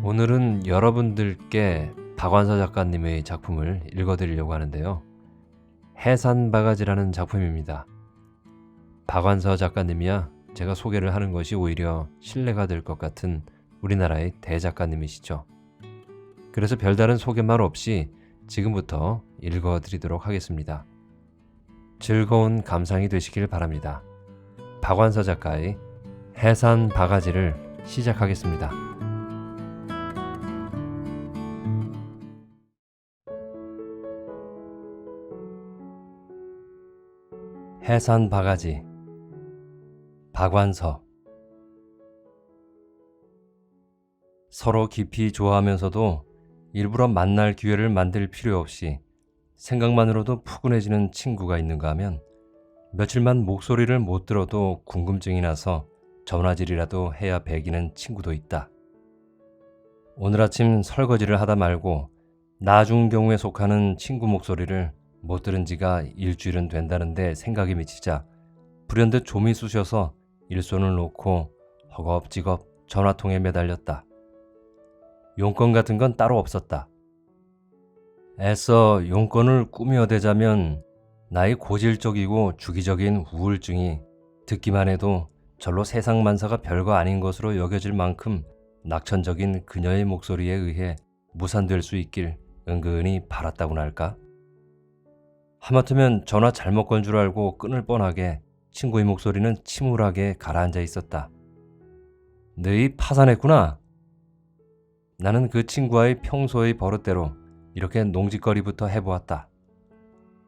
오늘은 여러분들께 박완서 작가님의 작품을 읽어드리려고 하는데요. 해산바가지라는 작품입니다. 박완서 작가님이야 제가 소개를 하는 것이 오히려 신뢰가 될 것 같은 우리나라의 대작가님이시죠. 그래서 별다른 소개말 없이 지금부터 읽어드리도록 하겠습니다. 즐거운 감상이 되시길 바랍니다. 박완서 작가의 해산바가지를 시작하겠습니다. 해산바가지 박완서. 서로 깊이 좋아하면서도 일부러 만날 기회를 만들 필요 없이 생각만으로도 푸근해지는 친구가 있는가 하면 며칠만 목소리를 못 들어도 궁금증이 나서 전화질이라도 해야 배기는 친구도 있다. 오늘 아침 설거지를 하다 말고 나중 경우에 속하는 친구 목소리를 못 들은 지가 일주일은 된다는데 생각이 미치자 불현듯 좀이 쑤셔서 일손을 놓고 허겁지겁 전화통에 매달렸다. 용건 같은 건 따로 없었다. 애써 용건을 꾸며대자면 나의 고질적이고 주기적인 우울증이 듣기만 해도 절로 세상만사가 별거 아닌 것으로 여겨질 만큼 낙천적인 그녀의 목소리에 의해 무산될 수 있길 은근히 바랐다고나 할까? 하마터면 전화 잘못 건 줄 알고 끊을 뻔하게 친구의 목소리는 침울하게 가라앉아 있었다. 너희 파산했구나. 나는 그 친구와의 평소의 버릇대로 이렇게 농짓거리부터 해보았다.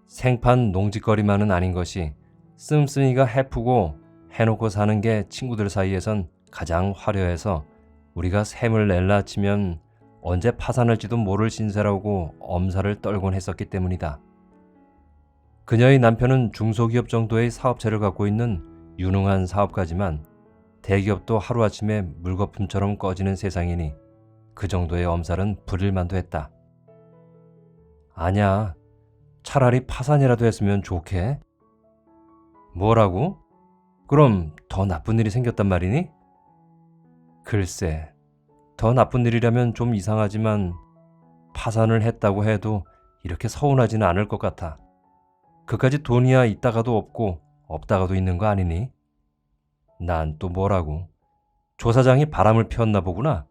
생판 농짓거리만은 아닌 것이 씀씀이가 해프고 해놓고 사는 게 친구들 사이에선 가장 화려해서 우리가 샘을 낼라 치면 언제 파산할지도 모를 신세라고 엄살을 떨곤 했었기 때문이다. 그녀의 남편은 중소기업 정도의 사업체를 갖고 있는 유능한 사업가지만 대기업도 하루아침에 물거품처럼 꺼지는 세상이니 그 정도의 엄살은 부릴만도 했다. 아냐, 차라리 파산이라도 했으면 좋게. 뭐라고? 그럼 더 나쁜 일이 생겼단 말이니? 글쎄, 더 나쁜 일이라면 좀 이상하지만 파산을 했다고 해도 이렇게 서운하지는 않을 것 같아. 그까지 돈이야 있다가도 없고 없다가도 있는 거 아니니? 난 또 뭐라고? 조 사장이 바람을 피웠나 보구나.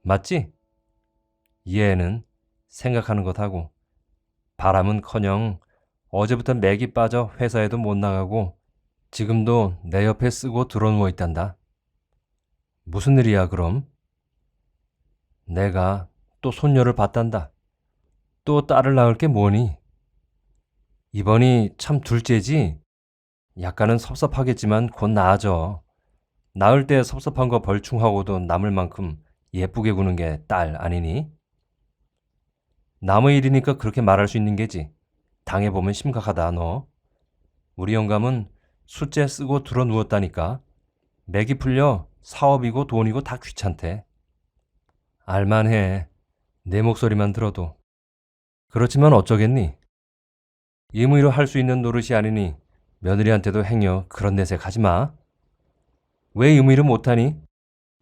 맞지? 얘는 생각하는 것하고 바람은커녕 어제부터 맥이 빠져 회사에도 못 나가고 지금도 내 옆에 쓰고 들어누워 있단다. 무슨 일이야 그럼? 내가 또 손녀를 봤단다. 또 딸을 낳을 게 뭐니? 이번이 참 둘째지? 약간은 섭섭하겠지만 곧 나아져. 낳을 때 섭섭한 거 벌충하고도 남을 만큼 예쁘게 구는 게 딸 아니니? 남의 일이니까 그렇게 말할 수 있는 게지. 당해보면 심각하다 너. 우리 영감은 숫째 쓰고 들어 누웠다니까. 맥이 풀려 사업이고 돈이고 다 귀찮대. 알만해. 내 목소리만 들어도. 그렇지만 어쩌겠니? 임의로 할 수 있는 노릇이 아니니 며느리한테도 행여 그런 내색 하지 마. 왜 임의로 못하니?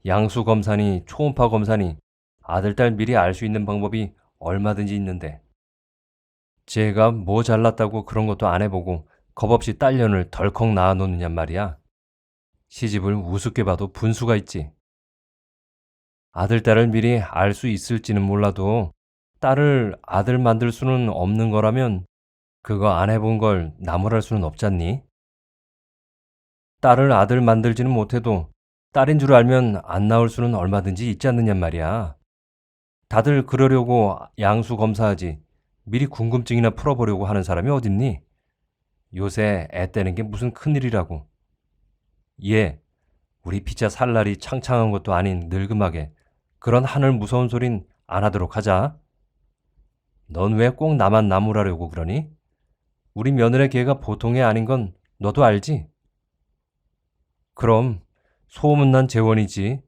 양수 검사니 초음파 검사니 아들 딸 미리 알 수 있는 방법이 얼마든지 있는데. 쟤가 뭐 잘났다고 그런 것도 안 해보고 겁없이 딸년을 덜컥 낳아놓느냔 말이야. 시집을 우습게 봐도 분수가 있지. 아들 딸을 미리 알 수 있을지는 몰라도 딸을 아들 만들 수는 없는 거라면 그거 안 해본 걸 나무랄 수는 없잖니? 딸을 아들 만들지는 못해도 딸인 줄 알면 안 낳을 수는 얼마든지 있지 않느냔 말이야. 다들 그러려고 양수 검사하지 미리 궁금증이나 풀어보려고 하는 사람이 어딨니? 요새 애 떼는 게 무슨 큰일이라고. 얘, 우리 피자 살 날이 창창한 것도 아닌 늙음하게 그런 하늘 무서운 소린 안 하도록 하자. 넌 왜 꼭 나만 나무라려고 그러니? 우리 며느리 걔가 보통이 아닌 건 너도 알지? 그럼 소문난 재원이지.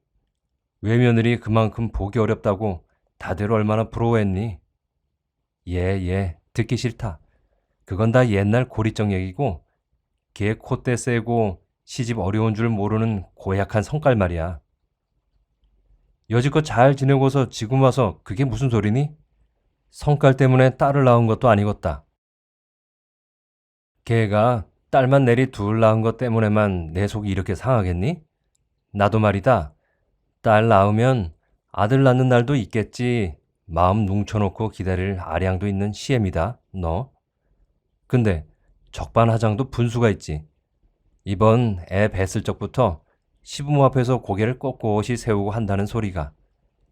외며느리 그만큼 보기 어렵다고 다들 얼마나 부러워했니? 예, 듣기 싫다. 그건 다 옛날 고리적 얘기고 걔 콧대 세고 시집 어려운 줄 모르는 고약한 성깔 말이야. 여지껏 잘 지내고서 지금 와서 그게 무슨 소리니? 성깔 때문에 딸을 낳은 것도 아니겠다. 걔가 딸만 내리 둘 낳은 것 때문에만 내 속이 이렇게 상하겠니? 나도 말이다. 딸 낳으면 아들 낳는 날도 있겠지. 마음 뭉쳐놓고 기다릴 아량도 있는 시엠이다, 너. 근데 적반하장도 분수가 있지. 이번 애 뵀을 적부터 시부모 앞에서 고개를 꼿꼿이 세우고 한다는 소리가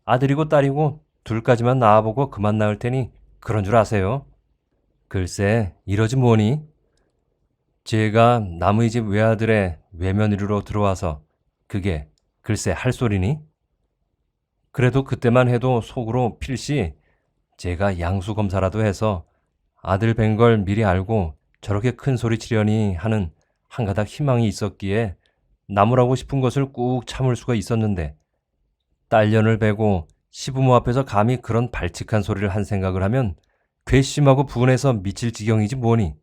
아들이고 딸이고 둘까지만 낳아보고 그만 낳을 테니 그런 줄 아세요? 글쎄 이러지 뭐니? 제가 남의 집 외아들의 외며느리로 들어와서 그게 글쎄 할 소리니? 그래도 그때만 해도 속으로 필시 제가 양수검사라도 해서 아들 뵌 걸 미리 알고 저렇게 큰 소리 치려니 하는 한 가닥 희망이 있었기에 나무라고 싶은 것을 꾹 참을 수가 있었는데 딸년을 베고 시부모 앞에서 감히 그런 발칙한 소리를 한 생각을 하면 괘씸하고 분해서 미칠 지경이지 뭐니.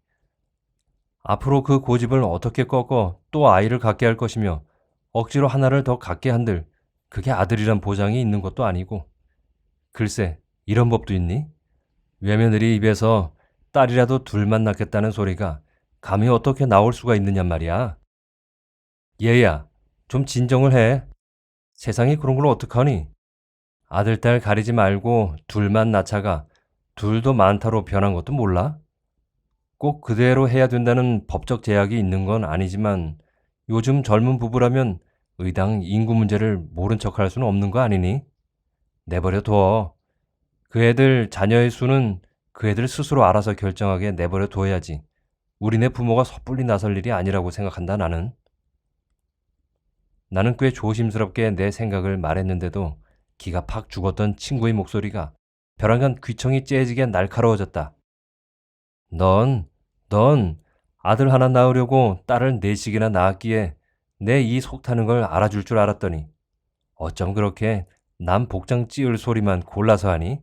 앞으로 그 고집을 어떻게 꺾어 또 아이를 갖게 할 것이며 억지로 하나를 더 갖게 한들 그게 아들이란 보장이 있는 것도 아니고. 글쎄 이런 법도 있니? 외며느리 입에서 딸이라도 둘만 낳겠다는 소리가 감히 어떻게 나올 수가 있느냔 말이야. 얘야, 좀 진정을 해. 세상이 그런 걸 어떡하니? 아들, 딸 가리지 말고 둘만 낳자가 둘도 많다로 변한 것도 몰라? 꼭 그대로 해야 된다는 법적 제약이 있는 건 아니지만 요즘 젊은 부부라면 의당 인구 문제를 모른 척할 수는 없는 거 아니니? 내버려 둬. 그 애들 자녀의 수는 그 애들 스스로 알아서 결정하게 내버려 둬야지. 우리네 부모가 섣불리 나설 일이 아니라고 생각한다 나는. 나는 꽤 조심스럽게 내 생각을 말했는데도 기가 팍 죽었던 친구의 목소리가 벼랑간 귀청이 째지게 날카로워졌다. 넌 아들 하나 낳으려고 딸을 넷씩이나 낳았기에 내 이 속타는 걸 알아줄 줄 알았더니 어쩜 그렇게 남 복장 찌을 소리만 골라서 하니?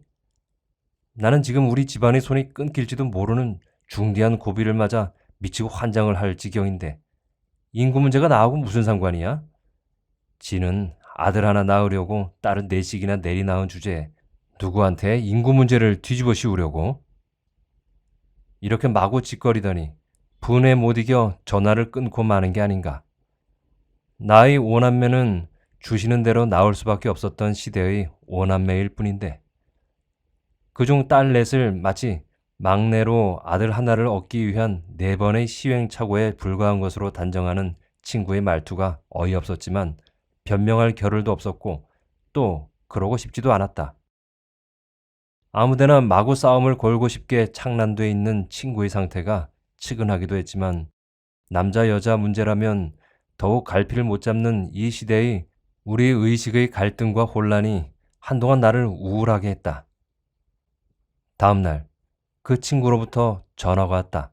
나는 지금 우리 집안의 손이 끊길지도 모르는 중대한 고비를 맞아 미치고 환장을 할 지경인데 인구 문제가 나하고 무슨 상관이야? 지는 아들 하나 낳으려고 딸을 넷씩이나 내리 낳은 주제에 누구한테 인구 문제를 뒤집어 씌우려고? 이렇게 마구 짓거리더니 분에 못 이겨 전화를 끊고 마는 게 아닌가. 나의 오남매는 주시는 대로 나올 수밖에 없었던 시대의 오남매일 뿐인데 그중 딸 넷을 마치 막내로 아들 하나를 얻기 위한 4번의 시행착오에 불과한 것으로 단정하는 친구의 말투가 어이없었지만 변명할 겨를도 없었고 또 그러고 싶지도 않았다. 아무데나 마구 싸움을 걸고 싶게 창란돼 있는 친구의 상태가 측은하기도 했지만 남자 여자 문제라면 더욱 갈피를 못 잡는 이 시대의 우리 의식의 갈등과 혼란이 한동안 나를 우울하게 했다. 다음 날 그 친구로부터 전화가 왔다.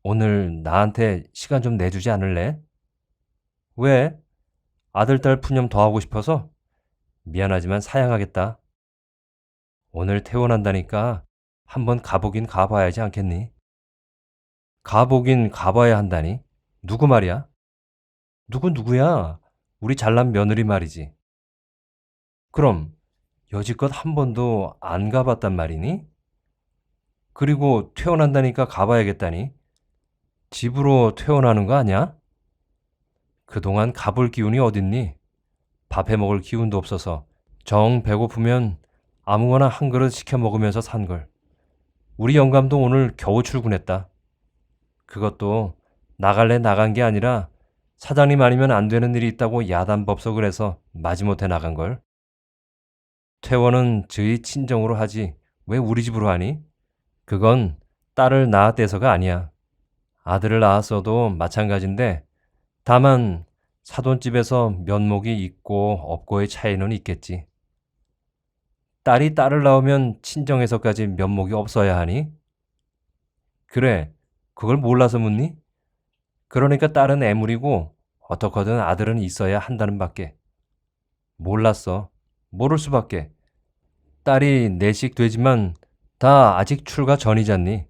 오늘 나한테 시간 좀 내주지 않을래? 왜? 아들, 딸 푸념 더 하고 싶어서? 미안하지만 사양하겠다. 오늘 퇴원한다니까 한번 가보긴 가봐야지 않겠니? 가보긴 가봐야 한다니? 누구 말이야? 누구야? 우리 잘난 며느리 말이지. 그럼 여지껏 한 번도 안 가봤단 말이니? 그리고 퇴원한다니까 가봐야겠다니? 집으로 퇴원하는 거 아니야? 그동안 가볼 기운이 어딨니? 밥해 먹을 기운도 없어서 정 배고프면 아무거나 한 그릇 시켜 먹으면서 산 걸. 우리 영감도 오늘 겨우 출근했다. 그것도 나갈래 나간 게 아니라 사장님 아니면 안 되는 일이 있다고 야단법석을 해서 마지못해 나간 걸. 퇴원은 저희 친정으로 하지 왜 우리 집으로 하니? 그건 딸을 낳았대서가 아니야. 아들을 낳았어도 마찬가지인데 다만 사돈집에서 면목이 있고 없고의 차이는 있겠지. 딸이 딸을 낳으면 친정에서까지 면목이 없어야 하니? 그래, 그걸 몰라서 묻니? 그러니까 딸은 애물이고 어떻거든 아들은 있어야 한다는 밖에. 몰랐어. 모를 수밖에. 딸이 내식 되지만 다 아직 출가 전이잖니.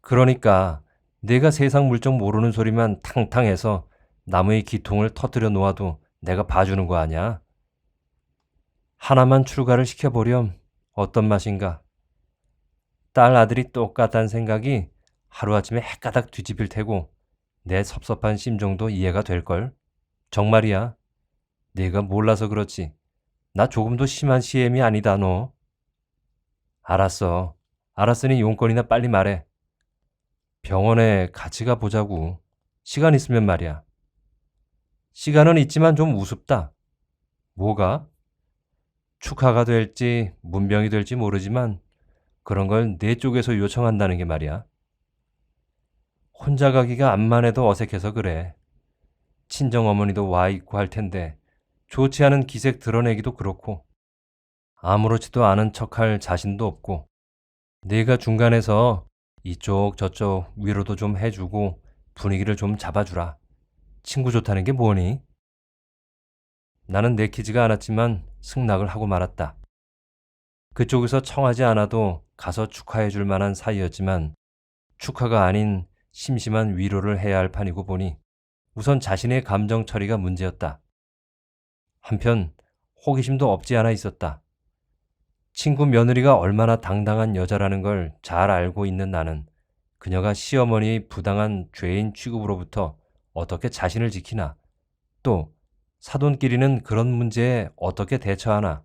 그러니까 내가 세상 물정 모르는 소리만 탕탕해서 남의 기통을 터뜨려 놓아도 내가 봐주는 거 아냐? 하나만 출가를 시켜보렴 어떤 맛인가. 딸 아들이 똑같다는 생각이 하루아침에 헷가닥 뒤집힐 테고 내 섭섭한 심정도 이해가 될걸. 정말이야. 네가 몰라서 그렇지. 나 조금도 심한 시엠이 아니다 너. 알았어. 알았으니 용건이나 빨리 말해. 병원에 같이 가보자고. 시간 있으면 말이야. 시간은 있지만 좀 우습다. 뭐가? 축하가 될지 문병이 될지 모르지만 그런 걸 내 쪽에서 요청한다는 게 말이야. 혼자 가기가 암만 해도 어색해서 그래. 친정어머니도 와 있고 할 텐데 좋지 않은 기색 드러내기도 그렇고 아무렇지도 않은 척할 자신도 없고 네가 중간에서 이쪽 저쪽 위로도 좀 해주고 분위기를 좀 잡아주라. 친구 좋다는 게 뭐니? 나는 내키지가 않았지만 승낙을 하고 말았다. 그쪽에서 청하지 않아도 가서 축하해 줄 만한 사이였지만 축하가 아닌 심심한 위로를 해야 할 판이고 보니 우선 자신의 감정 처리가 문제였다. 한편 호기심도 없지 않아 있었다. 친구 며느리가 얼마나 당당한 여자라는 걸 잘 알고 있는 나는 그녀가 시어머니의 부당한 죄인 취급으로부터 어떻게 자신을 지키나, 또 사돈끼리는 그런 문제에 어떻게 대처하나,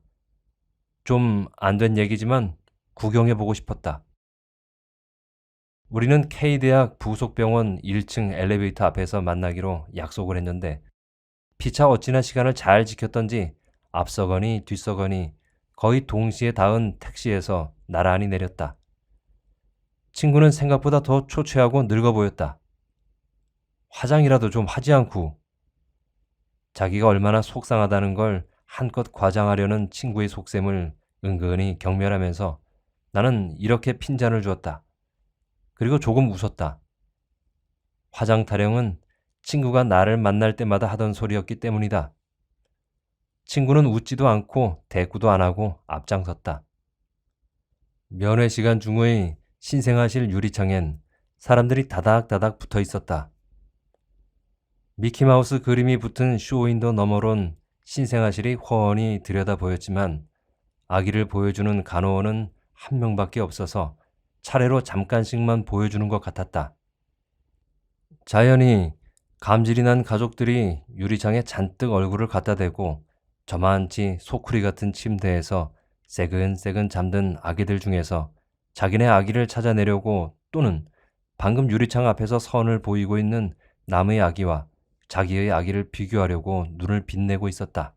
좀 안 된 얘기지만 구경해보고 싶었다. 우리는 K대학 부속병원 1층 엘리베이터 앞에서 만나기로 약속을 했는데 피차 어찌나 시간을 잘 지켰던지 앞서거니 뒤서거니 거의 동시에 닿은 택시에서 나란히 내렸다. 친구는 생각보다 더 초췌하고 늙어 보였다. 화장이라도 좀 하지 않고. 자기가 얼마나 속상하다는 걸 한껏 과장하려는 친구의 속셈을 은근히 경멸하면서 나는 이렇게 핀잔을 주었다. 그리고 조금 웃었다. 화장 타령은 친구가 나를 만날 때마다 하던 소리였기 때문이다. 친구는 웃지도 않고 대꾸도 안 하고 앞장섰다. 면회 시간 중의 신생아실 유리창엔 사람들이 다닥다닥 붙어 있었다. 미키마우스 그림이 붙은 쇼윈도 너머론 신생아실이 훤히 들여다 보였지만 아기를 보여주는 간호원은 한 명밖에 없어서 차례로 잠깐씩만 보여주는 것 같았다. 자연히 감질이 난 가족들이 유리창에 잔뜩 얼굴을 갖다 대고 저만치 소쿠리 같은 침대에서 새근새근 잠든 아기들 중에서 자기네 아기를 찾아내려고 또는 방금 유리창 앞에서 선을 보이고 있는 남의 아기와 자기의 아기를 비교하려고 눈을 빛내고 있었다.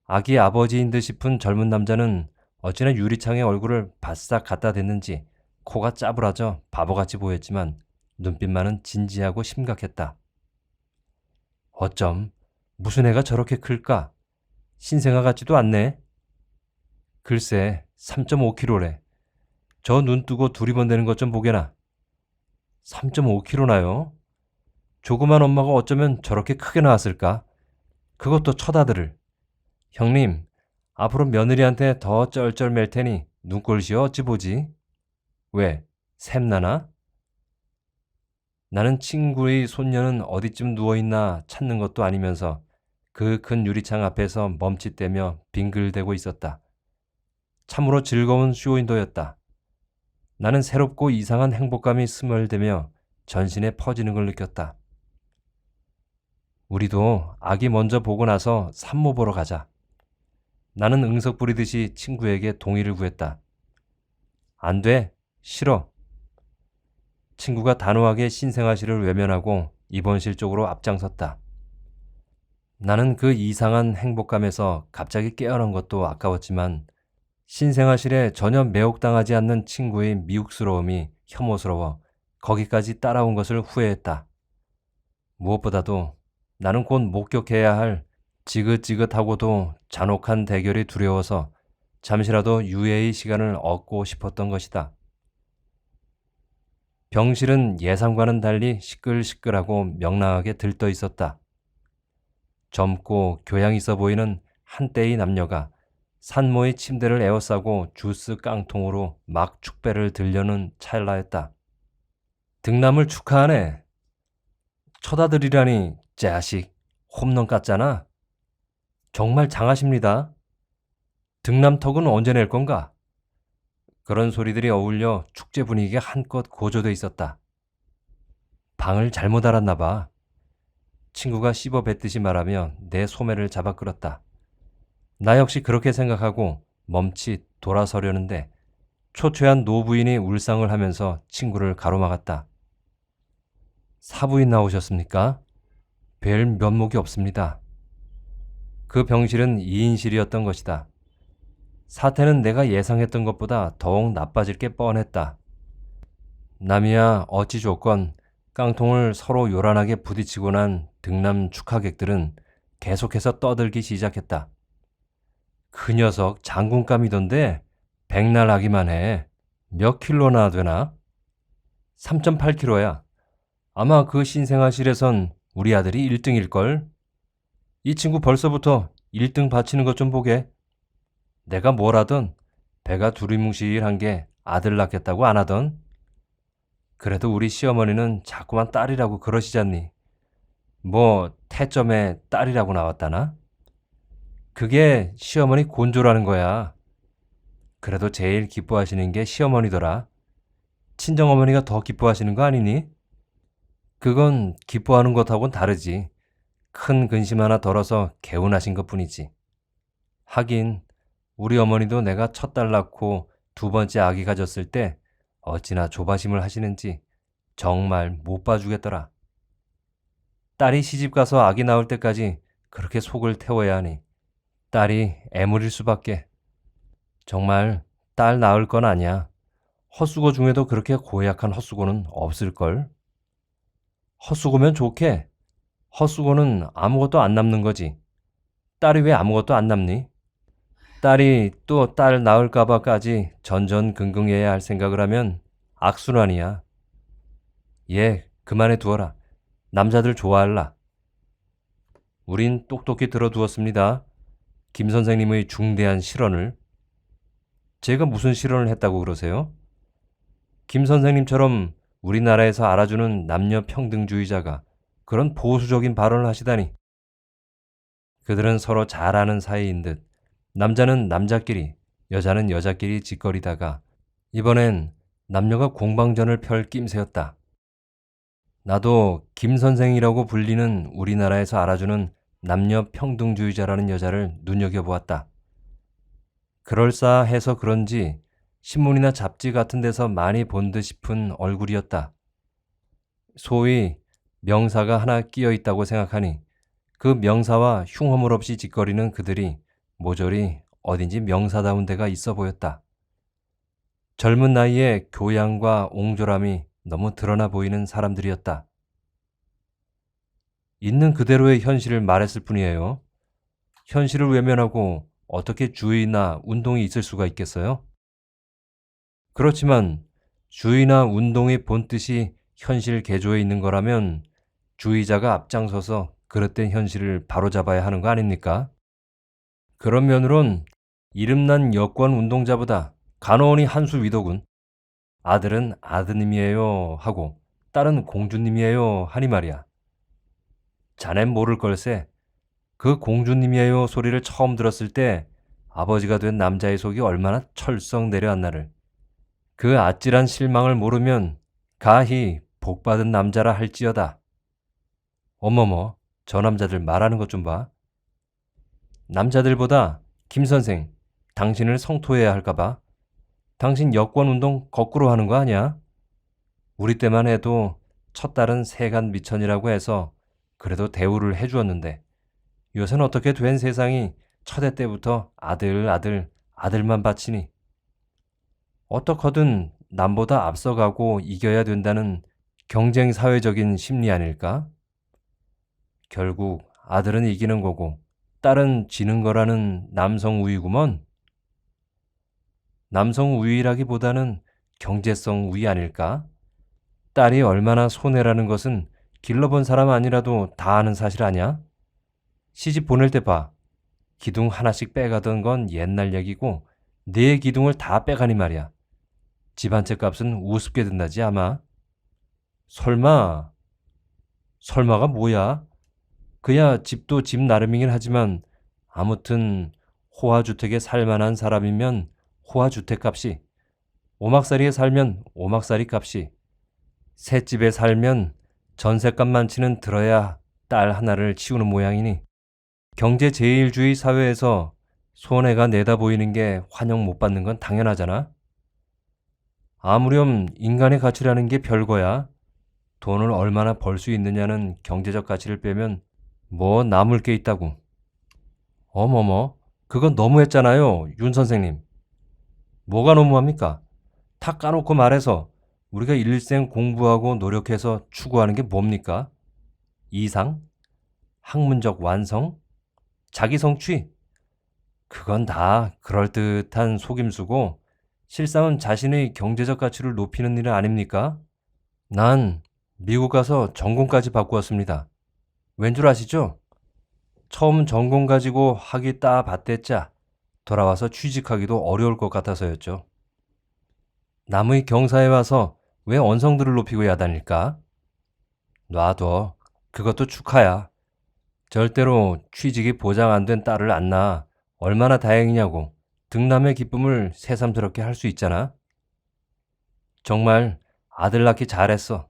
아기 아버지인 듯 싶은 젊은 남자는 어찌나 유리창에 얼굴을 바싹 갖다 댔는지 코가 짜부라져 바보같이 보였지만 눈빛만은 진지하고 심각했다. 어쩜 무슨 애가 저렇게 클까? 신생아 같지도 않네. 글쎄 3.5kg래. 저 눈 뜨고 두리번대는 것 좀 보게나. 3.5kg나요? 조그만 엄마가 어쩌면 저렇게 크게 나왔을까? 그것도 첫아들을. 형님, 앞으로 며느리한테 더 쩔쩔 맬 테니 눈꼴시어 어찌 보지? 왜? 샘나나? 나는 친구의 손녀는 어디쯤 누워있나 찾는 것도 아니면서 그 큰 유리창 앞에서 멈칫대며 빙글대고 있었다. 참으로 즐거운 쇼윈도였다. 나는 새롭고 이상한 행복감이 스멀대며 전신에 퍼지는 걸 느꼈다. 우리도 아기 먼저 보고 나서 산모 보러 가자. 나는 응석 부리듯이 친구에게 동의를 구했다. 안 돼. 싫어. 친구가 단호하게 신생아실을 외면하고 입원실 쪽으로 앞장섰다. 나는 그 이상한 행복감에서 갑자기 깨어난 것도 아까웠지만 신생아실에 전혀 매혹당하지 않는 친구의 미혹스러움이 혐오스러워 거기까지 따라온 것을 후회했다. 무엇보다도 나는 곧 목격해야 할 지긋지긋하고도 잔혹한 대결이 두려워서 잠시라도 유예의 시간을 얻고 싶었던 것이다. 병실은 예상과는 달리 시끌시끌하고 명랑하게 들떠 있었다. 젊고 교양 있어 보이는 한때의 남녀가 산모의 침대를 에워싸고 주스 깡통으로 막 축배를 들려는 찰나였다. 등남을 축하하네. 쳐다들이라니 자식 홈런 깠잖아. 정말 장하십니다. 등남턱은 언제 낼 건가? 그런 소리들이 어울려 축제 분위기가 한껏 고조돼 있었다. 방을 잘못 알았나 봐. 친구가 씹어뱉듯이 말하며 내 소매를 잡아 끌었다. 나 역시 그렇게 생각하고 멈칫 돌아서려는데 초췌한 노부인이 울상을 하면서 친구를 가로막았다. 사부인 나오셨습니까? 뵐 면목이 없습니다. 그 병실은 2인실이었던 것이다. 사태는 내가 예상했던 것보다 더욱 나빠질 게 뻔했다. 남이야 어찌 좋건 깡통을 서로 요란하게 부딪히고 난 등남 축하객들은 계속해서 떠들기 시작했다. 그 녀석 장군감이던데 백날 하기만 해. 몇 킬로나 되나? 3.8kg야. 아마 그 신생아실에선 우리 아들이 1등일걸? 이 친구 벌써부터 1등 바치는 것 좀 보게. 내가 뭘 하든 배가 두리뭉실한 게 아들 낳겠다고 안 하던. 그래도 우리 시어머니는 자꾸만 딸이라고 그러시잖니. 뭐 태점에 딸이라고 나왔다나? 그게 시어머니 곤조라는 거야. 그래도 제일 기뻐하시는 게 시어머니더라. 친정어머니가 더 기뻐하시는 거 아니니? 그건 기뻐하는 것하고는 다르지. 큰 근심 하나 덜어서 개운하신 것뿐이지. 하긴 우리 어머니도 내가 첫 딸 낳고 두 번째 아기 가졌을 때 어찌나 조바심을 하시는지 정말 못 봐주겠더라. 딸이 시집가서 아기 낳을 때까지 그렇게 속을 태워야 하니 딸이 애물일 수밖에. 정말 딸 낳을 건 아니야. 헛수고 중에도 그렇게 고약한 헛수고는 없을걸. 헛수고면 좋게. 헛수고는 아무것도 안 남는 거지. 딸이 왜 아무것도 안 남니? 딸이 또 딸 낳을까봐까지 전전긍긍해야 할 생각을 하면 악순환이야. 얘 그만해 두어라. 남자들 좋아할라. 우린 똑똑히 들어두었습니다. 김 선생님의 중대한 실언을. 제가 무슨 실언을 했다고 그러세요? 김 선생님처럼 우리나라에서 알아주는 남녀 평등주의자가 그런 보수적인 발언을 하시다니. 그들은 서로 잘 아는 사이인 듯 남자는 남자끼리, 여자는 여자끼리 짓거리다가 이번엔 남녀가 공방전을 펼 낌새였다. 나도 김 선생이라고 불리는 우리나라에서 알아주는 남녀 평등주의자라는 여자를 눈여겨보았다. 그럴싸해서 그런지 신문이나 잡지 같은 데서 많이 본 듯 싶은 얼굴이었다. 소위 명사가 하나 끼어 있다고 생각하니 그 명사와 흉허물 없이 짓거리는 그들이 모조리 어딘지 명사다운 데가 있어 보였다. 젊은 나이에 교양과 옹졸함이 너무 드러나 보이는 사람들이었다. 있는 그대로의 현실을 말했을 뿐이에요. 현실을 외면하고 어떻게 주의나 운동이 있을 수가 있겠어요? 그렇지만 주의나 운동의 본뜻이 현실 개조에 있는 거라면 주의자가 앞장서서 그릇된 현실을 바로잡아야 하는 거 아닙니까? 그런 면으론 이름난 여권 운동자보다 간호원이 한 수 위더군. 아들은 아드님이에요 하고 딸은 공주님이에요 하니 말이야. 자넨 모를 걸세. 그 공주님이에요 소리를 처음 들었을 때 아버지가 된 남자의 속이 얼마나 철썩 내려앉나를. 그 아찔한 실망을 모르면 가히 복받은 남자라 할지어다. 어머머, 저 남자들 말하는 것 좀 봐. 남자들보다 김 선생, 당신을 성토해야 할까봐. 당신 여권운동 거꾸로 하는 거 아니야? 우리 때만 해도 첫 딸은 세간 미천이라고 해서 그래도 대우를 해주었는데 요새는 어떻게 된 세상이 첫애 때부터 아들만 바치니. 어떻거든 남보다 앞서가고 이겨야 된다는 경쟁 사회적인 심리 아닐까? 결국 아들은 이기는 거고 딸은 지는 거라는 남성 우위구먼. 남성 우위라기보다는 경제성 우위 아닐까? 딸이 얼마나 손해라는 것은 길러본 사람 아니라도 다 아는 사실 아냐? 시집 보낼 때 봐. 기둥 하나씩 빼가던 건 옛날 얘기고 네 기둥을 다 빼가니 말이야. 집 한 채 값은 우습게 든다지 아마. 설마가 뭐야? 그야 집도 집 나름이긴 하지만 아무튼 호화주택에 살만한 사람이면 호화주택 값이, 오막살이에 살면 오막살이 값이, 셋집에 살면 전셋값만 치는 들어야 딸 하나를 치우는 모양이니 경제제일주의 사회에서 손해가 내다 보이는 게 환영 못 받는 건 당연하잖아. 아무렴 인간의 가치라는 게 별거야. 돈을 얼마나 벌 수 있느냐는 경제적 가치를 빼면 뭐 남을 게 있다고. 어머머, 그건 너무했잖아요, 윤 선생님. 뭐가 너무합니까? 다 까놓고 말해서 우리가 일생 공부하고 노력해서 추구하는 게 뭡니까? 이상? 학문적 완성? 자기 성취? 그건 다 그럴듯한 속임수고 실상은 자신의 경제적 가치를 높이는 일 아닙니까? 난 미국 가서 전공까지 받고 왔습니다. 왠 줄 아시죠? 처음 전공 가지고 학위 따 받댔자 돌아와서 취직하기도 어려울 것 같아서였죠. 남의 경사에 와서 왜 언성들을 높이고 야단일까? 놔둬. 그것도 축하야. 절대로 취직이 보장 안 된 딸을 안 낳아 얼마나 다행이냐고 등남의 기쁨을 새삼스럽게 할 수 있잖아. 정말 아들 낳기 잘했어.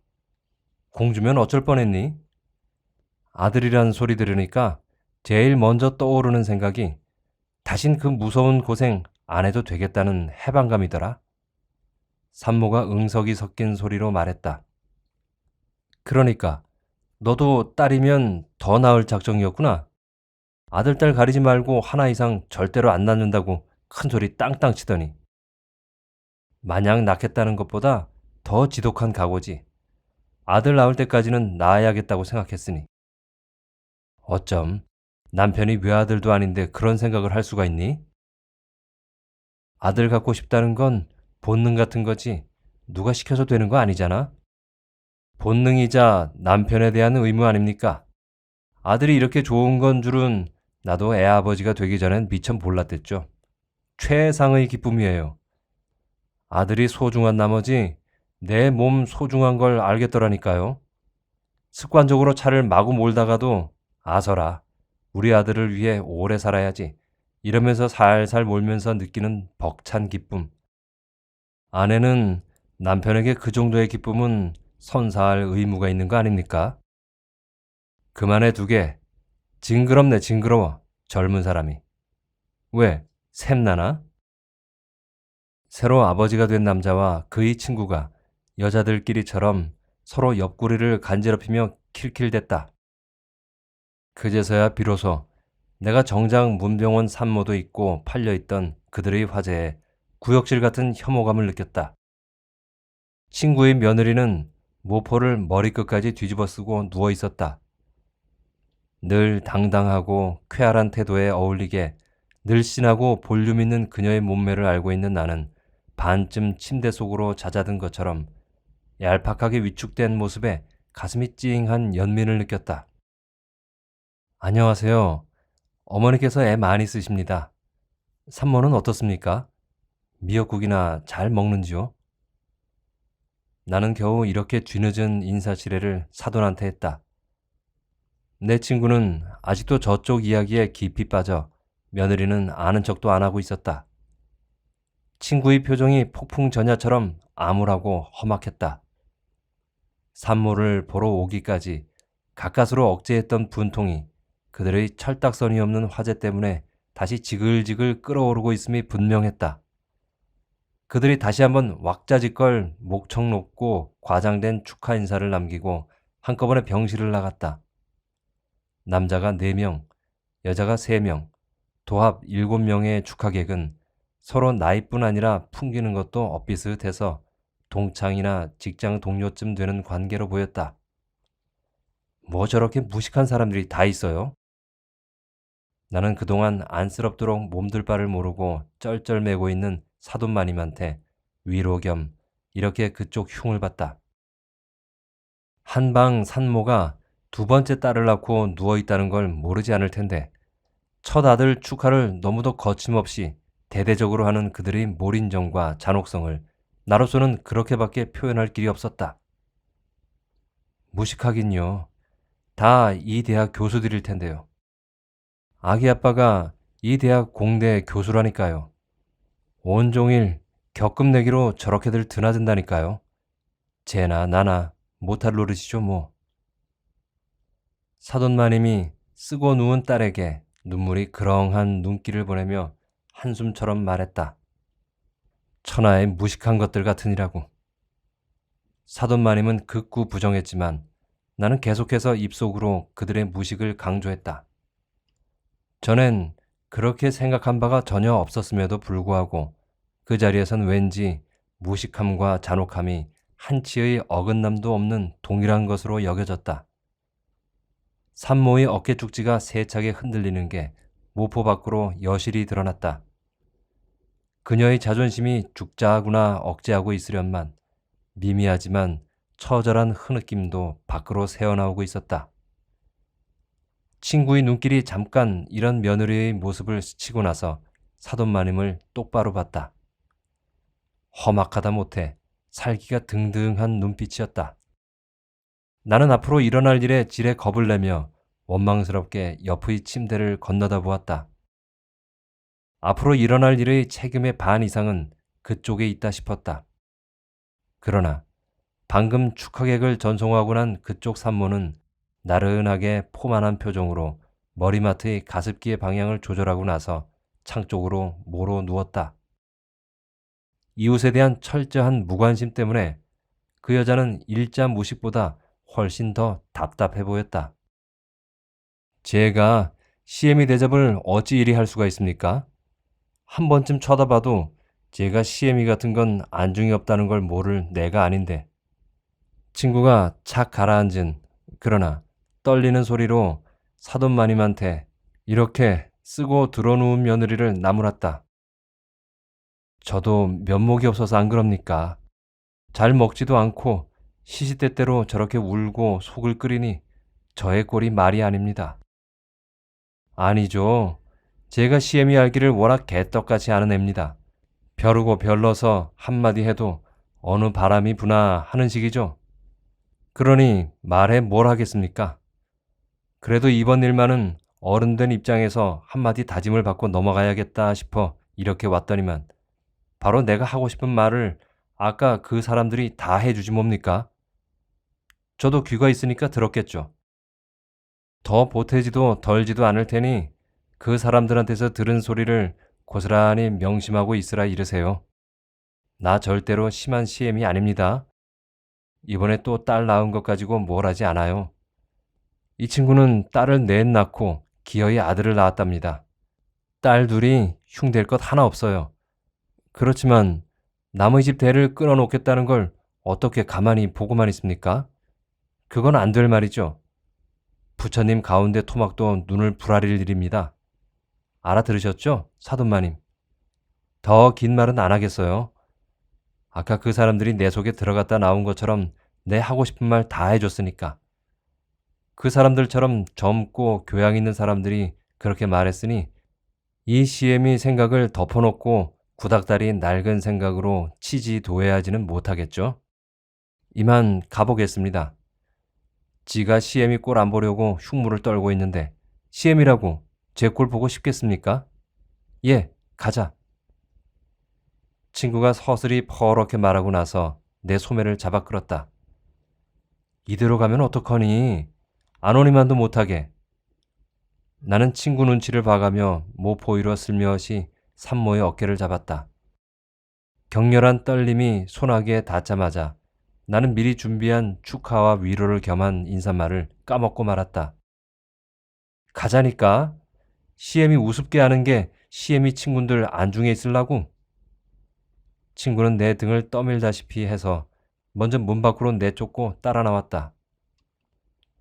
공주면 어쩔 뻔했니? 아들이란 소리 들으니까 제일 먼저 떠오르는 생각이 다신 그 무서운 고생 안 해도 되겠다는 해방감이더라. 산모가 응석이 섞인 소리로 말했다. 그러니까 너도 딸이면 더 나을 작정이었구나. 아들, 딸 가리지 말고 하나 이상 절대로 안 낳는다고 큰 소리 땅땅 치더니. 마냥 낳겠다는 것보다 더 지독한 각오지. 아들 낳을 때까지는 낳아야겠다고 생각했으니. 어쩜 남편이 외아들도 아닌데 그런 생각을 할 수가 있니? 아들 갖고 싶다는 건 본능 같은 거지 누가 시켜서 되는 거 아니잖아. 본능이자 남편에 대한 의무 아닙니까? 아들이 이렇게 좋은 건 줄은 나도 애 아버지가 되기 전엔 미처 몰랐댔죠. 최상의 기쁨이에요. 아들이 소중한 나머지 내 몸 소중한 걸 알겠더라니까요. 습관적으로 차를 마구 몰다가도 아서라. 우리 아들을 위해 오래 살아야지. 이러면서 살살 몰면서 느끼는 벅찬 기쁨. 아내는 남편에게 그 정도의 기쁨은 선사할 의무가 있는 거 아닙니까? 그만해 두게. 징그럽네 징그러워. 젊은 사람이. 왜? 샘나나? 새로 아버지가 된 남자와 그의 친구가 여자들끼리처럼 서로 옆구리를 간지럽히며 킬킬댔다. 그제서야 비로소 내가 정작 문병원 산모도 있고 팔려있던 그들의 화제에 구역질 같은 혐오감을 느꼈다. 친구의 며느리는 모포를 머리끝까지 뒤집어 쓰고 누워 있었다. 늘 당당하고 쾌활한 태도에 어울리게 늘씬하고 볼륨 있는 그녀의 몸매를 알고 있는 나는 반쯤 침대 속으로 잦아든 것처럼 얄팍하게 위축된 모습에 가슴이 찡한 연민을 느꼈다. 안녕하세요. 어머니께서 애 많이 쓰십니다. 산모는 어떻습니까? 미역국이나 잘 먹는지요? 나는 겨우 이렇게 뒤늦은 인사치레를 사돈한테 했다. 내 친구는 아직도 저쪽 이야기에 깊이 빠져 며느리는 아는 척도 안 하고 있었다. 친구의 표정이 폭풍전야처럼 암울하고 험악했다. 산모를 보러 오기까지 가까스로 억제했던 분통이 그들의 철딱서니 없는 화제 때문에 다시 지글지글 끓어오르고 있음이 분명했다. 그들이 다시 한번 왁자지껄 목청 높고 과장된 축하 인사를 남기고 한꺼번에 병실을 나갔다. 남자가 4명, 여자가 3명, 도합 7명의 축하객은 서로 나이뿐 아니라 풍기는 것도 엇비슷해서 동창이나 직장 동료쯤 되는 관계로 보였다. 뭐 저렇게 무식한 사람들이 다 있어요? 나는 그동안 안쓰럽도록 몸둘 바를 모르고 쩔쩔매고 있는 사돈마님한테 위로 겸 이렇게 그쪽 흉을 봤다. 한방 산모가 2번째 딸을 낳고 누워있다는 걸 모르지 않을 텐데 첫 아들 축하를 너무도 거침없이 대대적으로 하는 그들의 몰인정과 잔혹성을 나로서는 그렇게밖에 표현할 길이 없었다. 무식하긴요. 다 이 대학 교수들일 텐데요. 아기 아빠가 이 대학 공대 교수라니까요. 온종일 겪음 내기로 저렇게들 드나든다니까요. 쟤나 나나 못할 노릇이죠 뭐. 사돈마님이 쓰고 누운 딸에게 눈물이 그렁한 눈길을 보내며 한숨처럼 말했다. 천하의 무식한 것들 같으니라고. 사돈마님은 극구 부정했지만 나는 계속해서 입속으로 그들의 무식을 강조했다. 전엔 그렇게 생각한 바가 전혀 없었음에도 불구하고 그 자리에선 왠지 무식함과 잔혹함이 한치의 어긋남도 없는 동일한 것으로 여겨졌다. 산모의 어깨 쪽지가 세차게 흔들리는 게 모포 밖으로 여실히 드러났다. 그녀의 자존심이 죽자하구나 억제하고 있으련만 미미하지만 처절한 흐느낌도 밖으로 새어나오고 있었다. 친구의 눈길이 잠깐 이런 며느리의 모습을 스치고 나서 사돈마님을 똑바로 봤다. 험악하다 못해 살기가 등등한 눈빛이었다. 나는 앞으로 일어날 일에 지레 겁을 내며 원망스럽게 옆의 침대를 건너다 보았다. 앞으로 일어날 일의 책임의 반 이상은 그쪽에 있다 싶었다. 그러나 방금 축하객을 전송하고 난 그쪽 산모는 나른하게 포만한 표정으로 머리맡의 가습기의 방향을 조절하고 나서 창 쪽으로 모로 누웠다. 이웃에 대한 철저한 무관심 때문에 그 여자는 일자 무식보다 훨씬 더 답답해 보였다. 제가 시애미 대접을 어찌 이리 할 수가 있습니까? 한 번쯤 쳐다봐도 제가 시애미 같은 건 안중이 없다는 걸 모를 내가 아닌데. 친구가 착 가라앉은 그러나 떨리는 소리로 사돈마님한테 이렇게 쓰고 들어누운 며느리를 나무랐다. 저도 면목이 없어서 안 그럽니까? 잘 먹지도 않고 시시때때로 저렇게 울고 속을 끓이니 저의 꼴이 말이 아닙니다. 아니죠. 제가 시애미 알기를 워낙 개떡같이 아는 애입니다. 벼르고 별러서 한마디 해도 어느 바람이 부나 하는 식이죠. 그러니 말해 뭘 하겠습니까? 그래도 이번 일만은 어른된 입장에서 한마디 다짐을 받고 넘어가야겠다 싶어 이렇게 왔더니만 바로 내가 하고 싶은 말을 아까 그 사람들이 다 해주지 뭡니까? 저도 귀가 있으니까 들었겠죠. 더 보태지도 덜지도 않을 테니 그 사람들한테서 들은 소리를 고스란히 명심하고 있으라 이르세요. 나 절대로 심한 시엠이 아닙니다. 이번에 또 딸 낳은 것 가지고 뭘 하지 않아요. 이 친구는 딸을 넷 낳고 기어이 아들을 낳았답니다. 딸 둘이 흉될 것 하나 없어요. 그렇지만 남의 집 대를 끊어놓겠다는 걸 어떻게 가만히 보고만 있습니까? 그건 안 될 말이죠. 부처님 가운데 토막도 눈을 부라릴 일입니다. 알아들으셨죠? 사돈마님. 더 긴 말은 안 하겠어요. 아까 그 사람들이 내 속에 들어갔다 나온 것처럼 내 하고 싶은 말 다 해줬으니까. 그 사람들처럼 젊고 교양 있는 사람들이 그렇게 말했으니 이 시엠이 생각을 덮어놓고 구닥다리 낡은 생각으로 치지도해하지는 못하겠죠. 이만 가보겠습니다. 지가 시엠이 꼴 안 보려고 흉물을 떨고 있는데 시엠이라고 제 꼴 보고 싶겠습니까? 예, 가자. 친구가 서슬이 퍼렇게 말하고 나서 내 소매를 잡아 끌었다. 이대로 가면 어떡하니? 안 오니만도 못하게. 나는 친구 눈치를 봐가며 모포위로 슬며시 산모의 어깨를 잡았다. 격렬한 떨림이 소나기에 닿자마자 나는 미리 준비한 축하와 위로를 겸한 인사말을 까먹고 말았다. 가자니까. 시엠이 우습게 하는 게 시엠이 친구들 안중에 있으려고. 친구는 내 등을 떠밀다시피 해서 먼저 문 밖으로 내쫓고 따라 나왔다.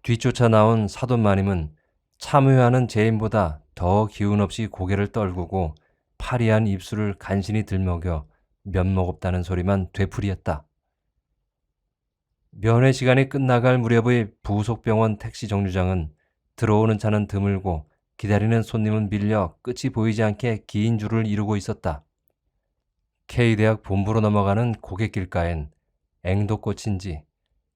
뒤쫓아 나온 사돈마님은 참회하는 죄인보다 더 기운 없이 고개를 떨구고 파리한 입술을 간신히 들먹여 면목 없다는 소리만 되풀이했다. 면회 시간이 끝나갈 무렵의 부속병원 택시 정류장은 들어오는 차는 드물고 기다리는 손님은 밀려 끝이 보이지 않게 긴 줄을 이루고 있었다. K대학 본부로 넘어가는 고갯길가엔 앵도꽃인지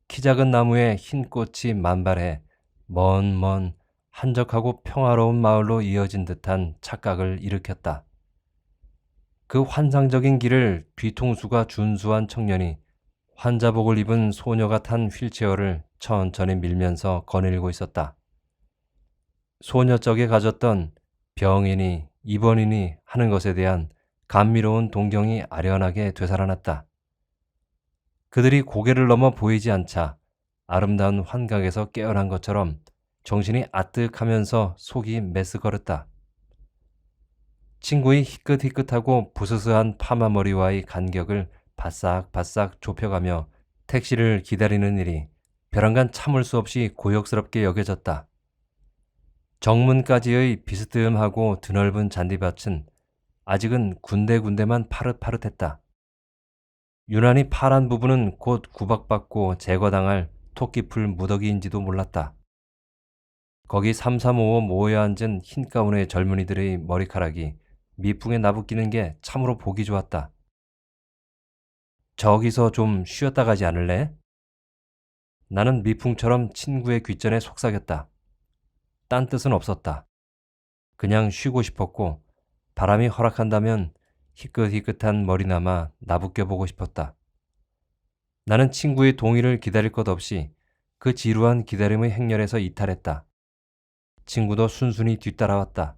키 작은 나무에 흰 꽃이 만발해 먼 한적하고 평화로운 마을로 이어진 듯한 착각을 일으켰다. 그 환상적인 길을 뒤통수가 준수한 청년이 환자복을 입은 소녀가 탄 휠체어를 천천히 밀면서 거닐고 있었다. 소녀적에 가졌던 병이니 입원이니 하는 것에 대한 감미로운 동경이 아련하게 되살아났다. 그들이 고개를 넘어 보이지 않자 아름다운 환각에서 깨어난 것처럼 정신이 아뜩하면서 속이 메스거렸다. 친구의 희끗희끗하고 부스스한 파마머리와의 간격을 바싹바싹 좁혀가며 택시를 기다리는 일이 벼랑간 참을 수 없이 고역스럽게 여겨졌다. 정문까지의 비스듬하고 드넓은 잔디밭은 아직은 군데군데만 파릇파릇했다. 유난히 파란 부분은 곧 구박받고 제거당할 토끼풀 무더기인지도 몰랐다. 거기 삼삼오오 모여 앉은 흰 가운의 젊은이들의 머리카락이 미풍에 나부끼는 게 참으로 보기 좋았다. 저기서 좀 쉬었다 가지 않을래? 나는 미풍처럼 친구의 귓전에 속삭였다. 딴 뜻은 없었다. 그냥 쉬고 싶었고 바람이 허락한다면 희끗희끗한 머리나마 나부껴보고 싶었다. 나는 친구의 동의를 기다릴 것 없이 그 지루한 기다림의 행렬에서 이탈했다. 친구도 순순히 뒤따라왔다.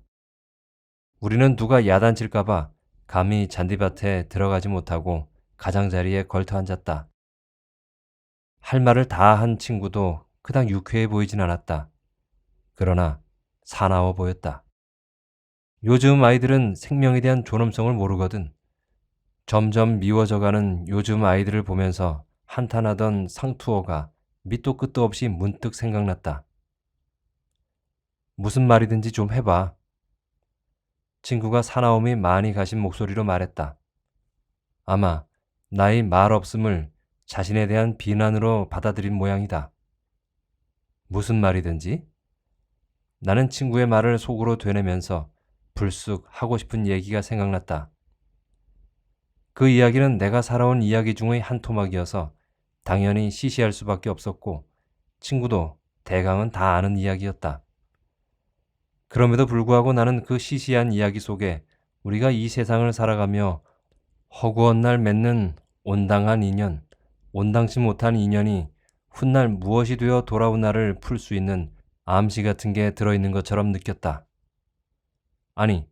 우리는 누가 야단칠까봐 감히 잔디밭에 들어가지 못하고 가장자리에 걸터 앉았다. 할 말을 다 한 친구도 그닥 유쾌해 보이진 않았다. 그러나 사나워 보였다. 요즘 아이들은 생명에 대한 존엄성을 모르거든. 점점 미워져가는 요즘 아이들을 보면서 한탄하던 상투어가 밑도 끝도 없이 문득 생각났다. 무슨 말이든지 좀 해봐. 친구가 사나움이 많이 가신 목소리로 말했다. 아마 나의 말 없음을 자신에 대한 비난으로 받아들인 모양이다. 무슨 말이든지? 나는 친구의 말을 속으로 되뇌면서 불쑥 하고 싶은 얘기가 생각났다. 그 이야기는 내가 살아온 이야기 중의 한 토막이어서 당연히 시시할 수밖에 없었고 친구도 대강은 다 아는 이야기였다. 그럼에도 불구하고 나는 그 시시한 이야기 속에 우리가 이 세상을 살아가며 허구한 날 맺는 온당한 인연, 온당치 못한 인연이 훗날 무엇이 되어 돌아온 날을 풀 수 있는 암시 같은 게 들어있는 것처럼 느꼈다. 아니,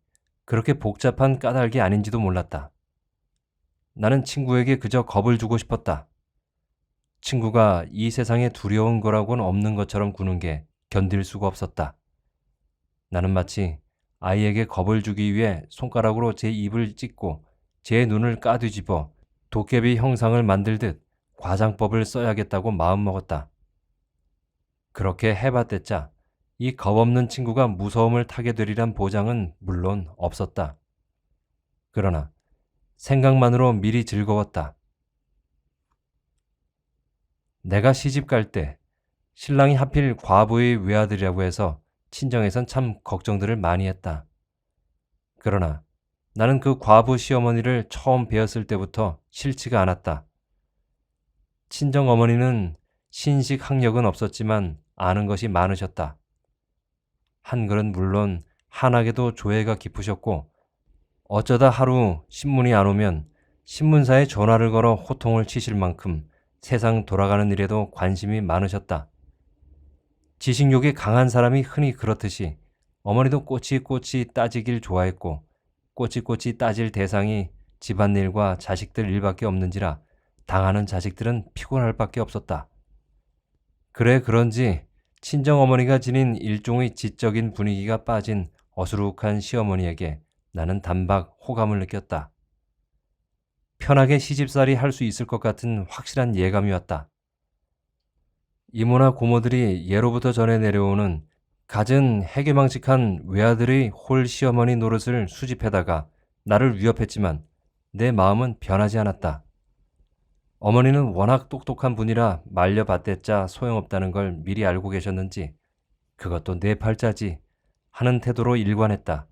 그렇게 복잡한 까닭이 아닌지도 몰랐다. 나는 친구에게 그저 겁을 주고 싶었다. 친구가 이 세상에 두려운 거라고는 없는 것처럼 구는 게 견딜 수가 없었다. 나는 마치 아이에게 겁을 주기 위해 손가락으로 제 입을 찢고 제 눈을 까뒤집어 도깨비 형상을 만들듯 과장법을 써야겠다고 마음먹었다. 그렇게 해봤댔자 이 겁없는 친구가 무서움을 타게 되리란 보장은 물론 없었다. 그러나 생각만으로 미리 즐거웠다. 내가 시집 갈 때 신랑이 하필 과부의 외아들이라고 해서 친정에선 참 걱정들을 많이 했다. 그러나 나는 그 과부 시어머니를 처음 뵈었을 때부터 싫지가 않았다. 친정 어머니는 신식 학력은 없었지만 아는 것이 많으셨다. 한글은 물론 한학에도 조예가 깊으셨고 어쩌다 하루 신문이 안 오면 신문사에 전화를 걸어 호통을 치실 만큼 세상 돌아가는 일에도 관심이 많으셨다. 지식욕이 강한 사람이 흔히 그렇듯이 어머니도 꼬치꼬치 따지길 좋아했고 꼬치꼬치 따질 대상이 집안일과 자식들 일밖에 없는지라 당하는 자식들은 피곤할 밖에 없었다. 그래 그런지 친정어머니가 지닌 일종의 지적인 분위기가 빠진 어수룩한 시어머니에게 나는 단박 호감을 느꼈다. 편하게 시집살이 할 수 있을 것 같은 확실한 예감이 왔다. 이모나 고모들이 예로부터 전해 내려오는 갖은 해괴망측한 외아들의 홀 시어머니 노릇을 수집해다가 나를 위협했지만 내 마음은 변하지 않았다. 어머니는 워낙 똑똑한 분이라 말려봤댔자 소용없다는 걸 미리 알고 계셨는지 그것도 내 팔자지 하는 태도로 일관했다.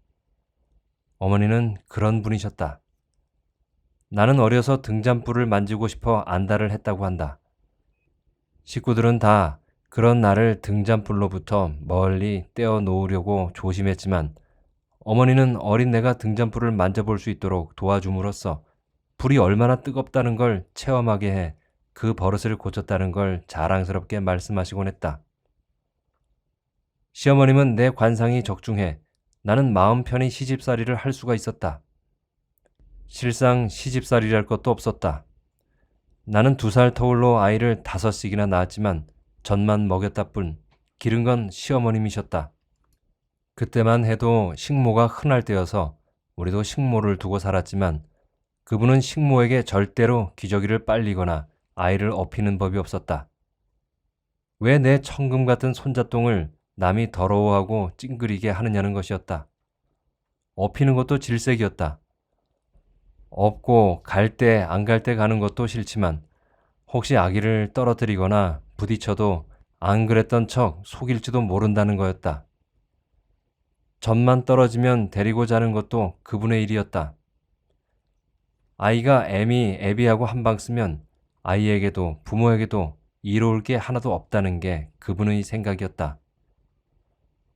어머니는 그런 분이셨다. 나는 어려서 등잔불을 만지고 싶어 안달을 했다고 한다. 식구들은 다 그런 나를 등잔불로부터 멀리 떼어 놓으려고 조심했지만 어머니는 어린 내가 등잔불을 만져볼 수 있도록 도와줌으로써 불이 얼마나 뜨겁다는 걸 체험하게 해 그 버릇을 고쳤다는 걸 자랑스럽게 말씀하시곤 했다. 시어머님은 내 관상이 적중해 나는 마음 편히 시집살이를 할 수가 있었다. 실상 시집살이랄 것도 없었다. 나는 2살 터울로 아이를 5씩이나 낳았지만 젖만 먹였다 뿐 기른 건 시어머님이셨다. 그때만 해도 식모가 흔할 때여서 우리도 식모를 두고 살았지만 그분은 식모에게 절대로 기저귀를 빨리거나 아이를 업히는 법이 없었다. 왜 내 천금 같은 손자똥을 남이 더러워하고 찡그리게 하느냐는 것이었다. 업히는 것도 질색이었다. 업고 갈 때 안 갈 때 가는 것도 싫지만 혹시 아기를 떨어뜨리거나 부딪혀도 안 그랬던 척 속일지도 모른다는 거였다. 젖만 떨어지면 데리고 자는 것도 그분의 일이었다. 아이가 애비하고 한방 쓰면 아이에게도 부모에게도 이로울 게 하나도 없다는 게 그분의 생각이었다.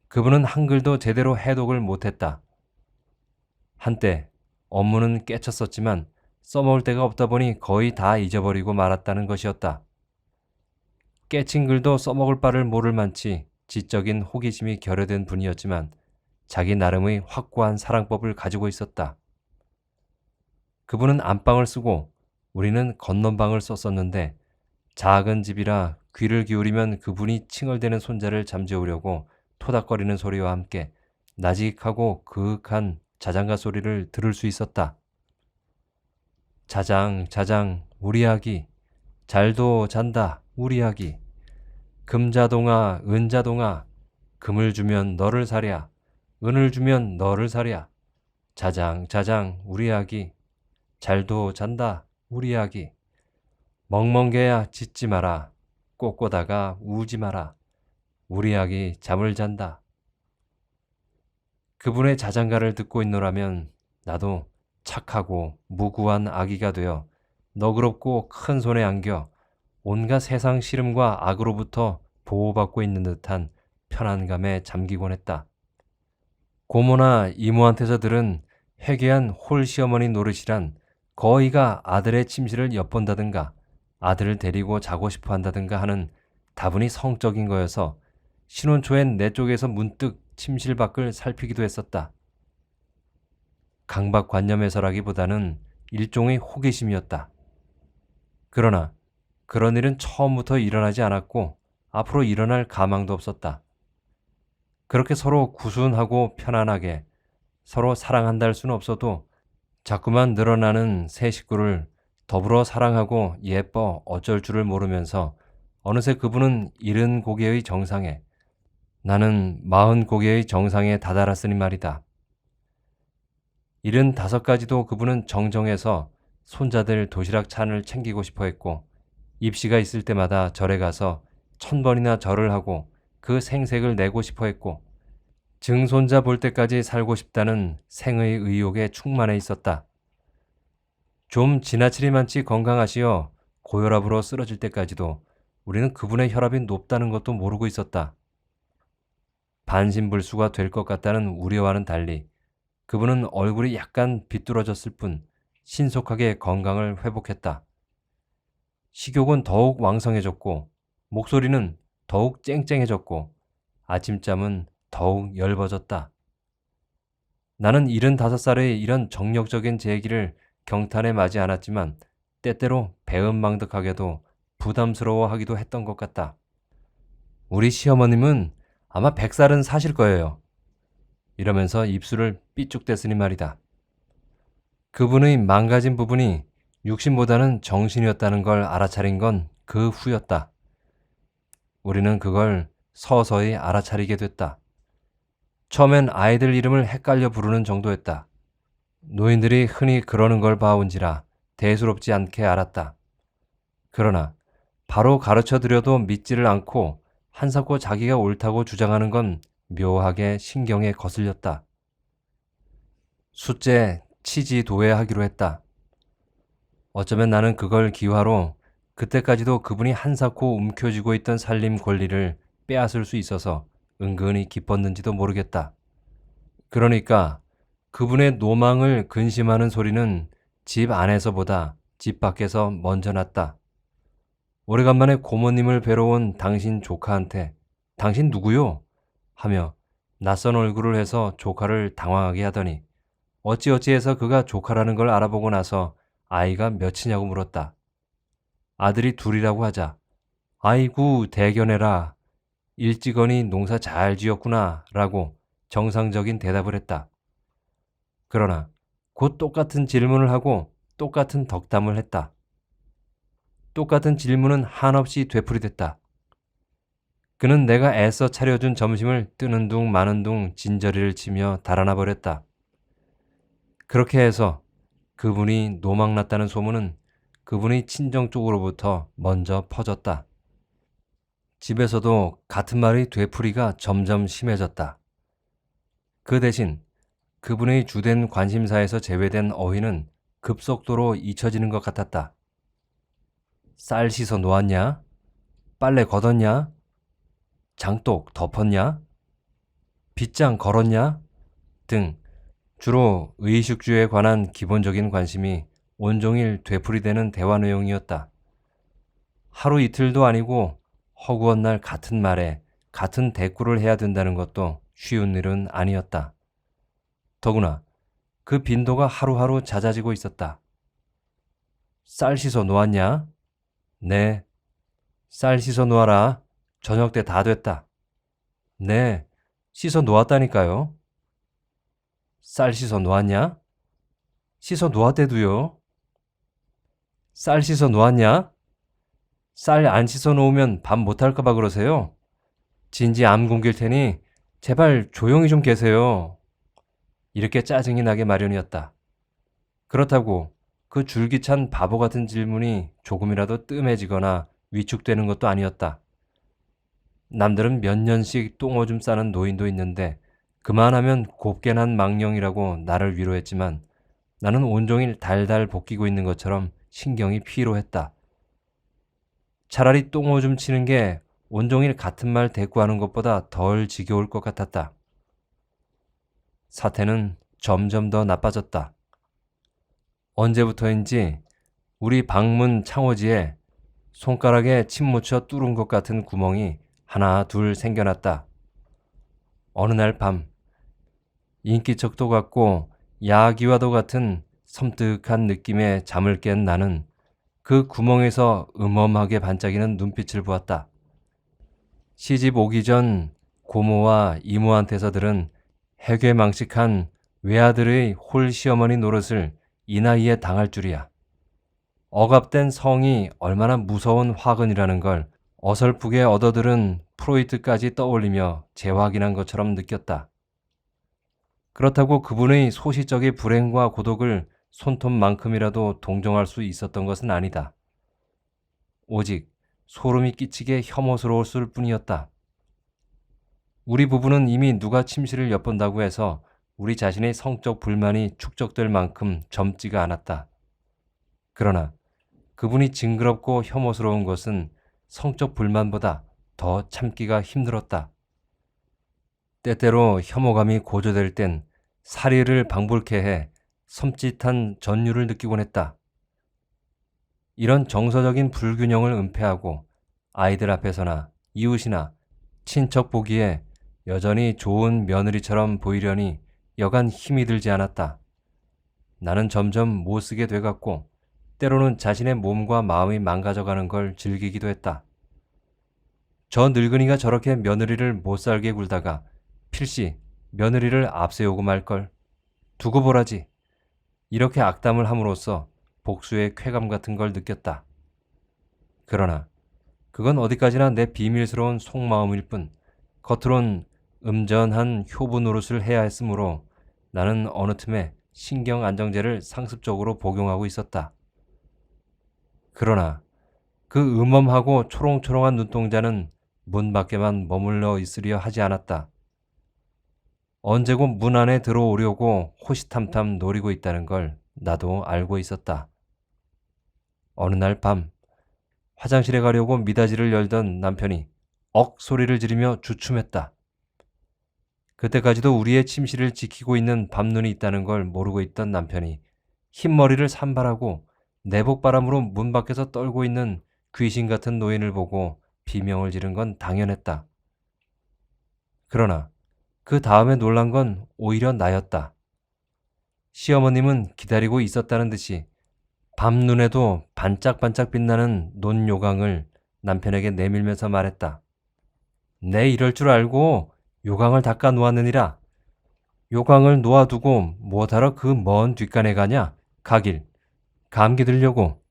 그분은 한글도 제대로 해독을 못했다. 한때 업무는 깨쳤었지만 써먹을 데가 없다 보니 거의 다 잊어버리고 말았다는 것이었다. 깨친 글도 써먹을 바를 모를 만치 지적인 호기심이 결여된 분이었지만 자기 나름의 확고한 사랑법을 가지고 있었다. 그분은 안방을 쓰고 우리는 건넌방을 썼었는데 작은 집이라 귀를 기울이면 그분이 칭얼대는 손자를 잠재우려고 토닥거리는 소리와 함께 나직하고 그윽한 자장가 소리를 들을 수 있었다. 자장 자장 우리 아기 잘도 잔다 우리 아기 금자동아 은자동아 금을 주면 너를 사랴 은을 주면 너를 사랴 자장 자장 우리 아기 잘도 잔다 우리 아기 멍멍개야 짖지 마라 꼬꼬다가 우지 마라 우리 아기 잠을 잔다. 그분의 자장가를 듣고 있노라면 나도 착하고 무구한 아기가 되어 너그럽고 큰 손에 안겨 온갖 세상 시름과 악으로부터 보호받고 있는 듯한 편안감에 잠기곤 했다. 고모나 이모한테서 들은 회개한 홀 시어머니 노릇이란 거의가 아들의 침실을 엿본다든가 아들을 데리고 자고 싶어 한다든가 하는 다분히 성적인 거여서 신혼 초엔 내 쪽에서 문득 침실 밖을 살피기도 했었다. 강박관념에서라기보다는 일종의 호기심이었다. 그러나 그런 일은 처음부터 일어나지 않았고 앞으로 일어날 가망도 없었다. 그렇게 서로 구순하고 편안하게 서로 사랑한다 할 수는 없어도 자꾸만 늘어나는 새 식구를 더불어 사랑하고 예뻐 어쩔 줄을 모르면서 어느새 그분은 70고개의 정상에 나는 40고개의 정상에 다다랐으니 말이다. 75까지도 그분은 정정해서 손자들 도시락 찬을 챙기고 싶어 했고 입시가 있을 때마다 절에 가서 1000번이나 절을 하고 그 생색을 내고 싶어 했고 증손자 볼 때까지 살고 싶다는 생의 의욕에 충만해 있었다. 좀 지나치리만치 건강하시어 고혈압으로 쓰러질 때까지도 우리는 그분의 혈압이 높다는 것도 모르고 있었다. 반신불수가 될 것 같다는 우려와는 달리 그분은 얼굴이 약간 비뚤어졌을 뿐 신속하게 건강을 회복했다. 식욕은 더욱 왕성해졌고 목소리는 더욱 쨍쨍해졌고 아침잠은 더욱 엷어졌다. 나는 75살의 이런 정력적인 제기를 경탄에 맞이 않았지만 때때로 배은망덕하게도 부담스러워하기도 했던 것 같다. 우리 시어머님은 아마 100살은 사실 거예요. 이러면서 입술을 삐죽댔으니 말이다. 그분의 망가진 부분이 육신보다는 정신이었다는 걸 알아차린 건 그 후였다. 우리는 그걸 서서히 알아차리게 됐다. 처음엔 아이들 이름을 헷갈려 부르는 정도였다. 노인들이 흔히 그러는 걸 봐온지라 대수롭지 않게 알았다. 그러나 바로 가르쳐드려도 믿지를 않고 한사코 자기가 옳다고 주장하는 건 묘하게 신경에 거슬렸다. 숫째 치지도외하기로 했다. 어쩌면 나는 그걸 기화로 그때까지도 그분이 한사코 움켜쥐고 있던 살림 권리를 빼앗을 수 있어서 은근히 기뻤는지도 모르겠다. 그러니까 그분의 노망을 근심하는 소리는 집 안에서보다 집 밖에서 먼저 났다. 오래간만에 고모님을 뵈러 온 당신 조카한테 당신 누구요? 하며 낯선 얼굴을 해서 조카를 당황하게 하더니 어찌어찌해서 그가 조카라는 걸 알아보고 나서 아이가 몇이냐고 물었다. 아들이 둘이라고 하자 아이고 대견해라. 일찌감치 농사 잘 지었구나 라고 정상적인 대답을 했다. 그러나 곧 똑같은 질문을 하고 똑같은 덕담을 했다. 똑같은 질문은 한없이 되풀이됐다. 그는 내가 애써 차려준 점심을 뜨는 둥 마는 둥 진저리를 치며 달아나 버렸다. 그렇게 해서 그분이 노망났다는 소문은 그분의 친정 쪽으로부터 먼저 퍼졌다. 집에서도 같은 말의 되풀이가 점점 심해졌다. 그 대신 그분의 주된 관심사에서 제외된 어휘는 급속도로 잊혀지는 것 같았다. 쌀 씻어 놓았냐? 빨래 걷었냐? 장독 덮었냐? 빗장 걸었냐? 등 주로 의식주에 관한 기본적인 관심이 온종일 되풀이되는 대화 내용이었다. 하루 이틀도 아니고 허구한 날 같은 말에 같은 대꾸를 해야 된다는 것도 쉬운 일은 아니었다. 더구나 그 빈도가 하루하루 잦아지고 있었다. 쌀 씻어 놓았냐? 네. 쌀 씻어 놓아라. 저녁 때 다 됐다. 네. 씻어 놓았다니까요. 쌀 씻어 놓았냐? 씻어 놓았대도요. 쌀 씻어 놓았냐? 쌀 안 씻어 놓으면 밥 못할까봐 그러세요? 진지 암 굶길 테니 제발 조용히 좀 계세요. 이렇게 짜증이 나게 마련이었다. 그렇다고 그 줄기찬 바보 같은 질문이 조금이라도 뜸해지거나 위축되는 것도 아니었다. 남들은 몇 년씩 똥오줌 싸는 노인도 있는데 그만하면 곱게 난 망령이라고 나를 위로했지만 나는 온종일 달달 볶이고 있는 것처럼 신경이 피로했다. 차라리 똥오줌 치는 게 온종일 같은 말 대꾸하는 것보다 덜 지겨울 것 같았다. 사태는 점점 더 나빠졌다. 언제부터인지 우리 방문 창호지에 손가락에 침 묻혀 뚫은 것 같은 구멍이 하나 둘 생겨났다. 어느 날 밤 인기척도 같고 야기와도 같은 섬뜩한 느낌에 잠을 깬 나는 그 구멍에서 음험하게 반짝이는 눈빛을 보았다. 시집 오기 전 고모와 이모한테서 들은 해괴망측한 외아들의 홀 시어머니 노릇을 이 나이에 당할 줄이야. 억압된 성이 얼마나 무서운 화근이라는 걸 어설프게 얻어들은 프로이트까지 떠올리며 재확인한 것처럼 느꼈다. 그렇다고 그분의 소시적인 불행과 고독을 손톱만큼이라도 동정할 수 있었던 것은 아니다. 오직 소름이 끼치게 혐오스러웠을 뿐이었다. 우리 부부는 이미 누가 침실을 엿본다고 해서 우리 자신의 성적 불만이 축적될 만큼 젊지가 않았다. 그러나 그분이 징그럽고 혐오스러운 것은 성적 불만보다 더 참기가 힘들었다. 때때로 혐오감이 고조될 땐 사리를 방불케 해 섬찟한 전율을 느끼곤 했다. 이런 정서적인 불균형을 은폐하고 아이들 앞에서나 이웃이나 친척 보기에 여전히 좋은 며느리처럼 보이려니 여간 힘이 들지 않았다. 나는 점점 못쓰게 돼갔고 때로는 자신의 몸과 마음이 망가져가는 걸 즐기기도 했다. 저 늙은이가 저렇게 며느리를 못살게 굴다가 필시 며느리를 앞세우고 말걸. 두고 보라지. 이렇게 악담을 함으로써 복수의 쾌감 같은 걸 느꼈다. 그러나 그건 어디까지나 내 비밀스러운 속마음일 뿐 겉으론 음전한 효부 노릇을 해야 했으므로 나는 어느 틈에 신경 안정제를 상습적으로 복용하고 있었다. 그러나 그 음험하고 초롱초롱한 눈동자는 문 밖에만 머물러 있으려 하지 않았다. 언제고 문 안에 들어오려고 호시탐탐 노리고 있다는 걸 나도 알고 있었다. 어느 날 밤 화장실에 가려고 미닫이를 열던 남편이 억 소리를 지르며 주춤했다. 그때까지도 우리의 침실을 지키고 있는 밤눈이 있다는 걸 모르고 있던 남편이 흰머리를 산발하고 내복바람으로 문 밖에서 떨고 있는 귀신 같은 노인을 보고 비명을 지른 건 당연했다. 그러나 그 다음에 놀란 건 오히려 나였다. 시어머님은 기다리고 있었다는 듯이 밤눈에도 반짝반짝 빛나는 논요강을 남편에게 내밀면서 말했다. 내 이럴 줄 알고 요강을 닦아 놓았느니라. 요강을 놓아두고 뭐하러 그 먼 뒷간에 가냐? 가길. 감기 들려고.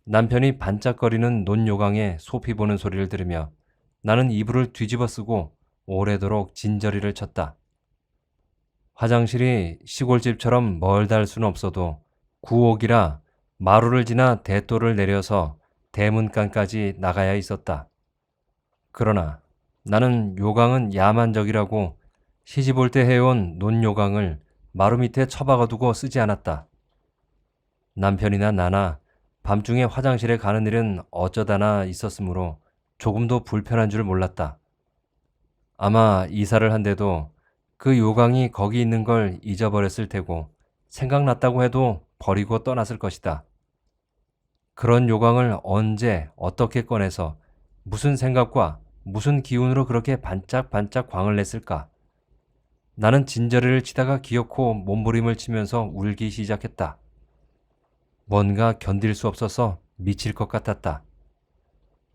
남편이 반짝거리는 논요강에 소피 보는 소리를 들으며 나는 이불을 뒤집어 쓰고 오래도록 진저리를 쳤다. 화장실이 시골집처럼 멀다 할 수는 없어도 구옥이라 마루를 지나 대도를 내려서 대문간까지 나가야 있었다. 그러나 나는 요강은 야만적이라고 시집올 때 해온 논요강을 마루 밑에 처박아두고 쓰지 않았다. 남편이나 나나 밤중에 화장실에 가는 일은 어쩌다나 있었으므로 조금도 불편한 줄 몰랐다. 아마 이사를 한데도 그 요강이 거기 있는 걸 잊어버렸을 테고 생각났다고 해도 버리고 떠났을 것이다. 그런 요강을 언제 어떻게 꺼내서 무슨 생각과 무슨 기운으로 그렇게 반짝반짝 광을 냈을까? 나는 진저리를 치다가 기어코 몸부림을 치면서 울기 시작했다. 뭔가 견딜 수 없어서 미칠 것 같았다.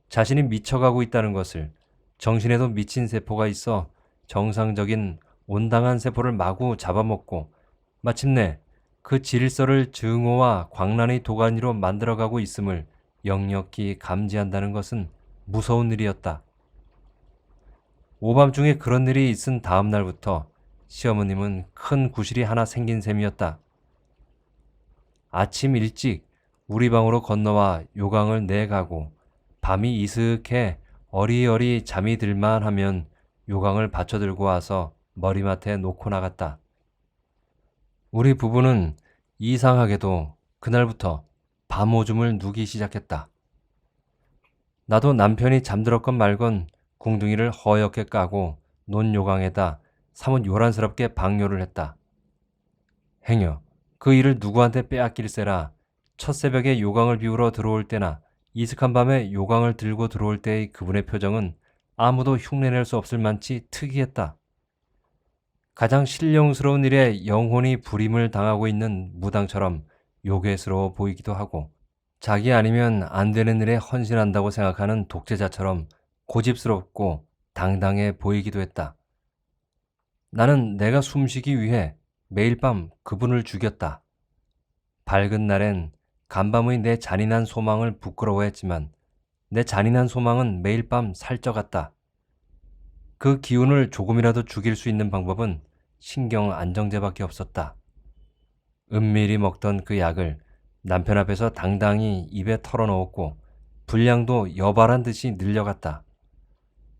자신이 미쳐가고 있다는 것을, 정신에도 미친 세포가 있어 정상적인 온당한 세포를 마구 잡아먹고 마침내 그 질서를 증오와 광란의 도가니로 만들어가고 있음을 역력히 감지한다는 것은 무서운 일이었다. 오밤중에 그런 일이 있은 다음 날부터 시어머님은 큰 구실이 하나 생긴 셈이었다. 아침 일찍 우리 방으로 건너와 요강을 내가고 밤이 이슥해 어리어리 잠이 들만 하면 요강을 받쳐 들고 와서 머리맡에 놓고 나갔다. 우리 부부는 이상하게도 그날부터 밤오줌을 누기 시작했다. 나도 남편이 잠들었건 말건 궁둥이를 허옇게 까고 논요강에다 사뭇 요란스럽게 방뇨를 했다. 행여 그 일을 누구한테 빼앗길세라 첫 새벽에 요강을 비우러 들어올 때나 이슥한 밤에 요강을 들고 들어올 때의 그분의 표정은 아무도 흉내낼 수 없을 만치 특이했다. 가장 신령스러운 일에 영혼이 불임을 당하고 있는 무당처럼 요괴스러워 보이기도 하고 자기 아니면 안 되는 일에 헌신한다고 생각하는 독재자처럼 고집스럽고 당당해 보이기도 했다. 나는 내가 숨쉬기 위해 매일 밤 그분을 죽였다. 밝은 날엔 간밤의 내 잔인한 소망을 부끄러워했지만 내 잔인한 소망은 매일 밤 살쪄갔다. 그 기운을 조금이라도 죽일 수 있는 방법은 신경 안정제밖에 없었다. 은밀히 먹던 그 약을 남편 앞에서 당당히 입에 털어넣었고 분량도 여발한 듯이 늘려갔다.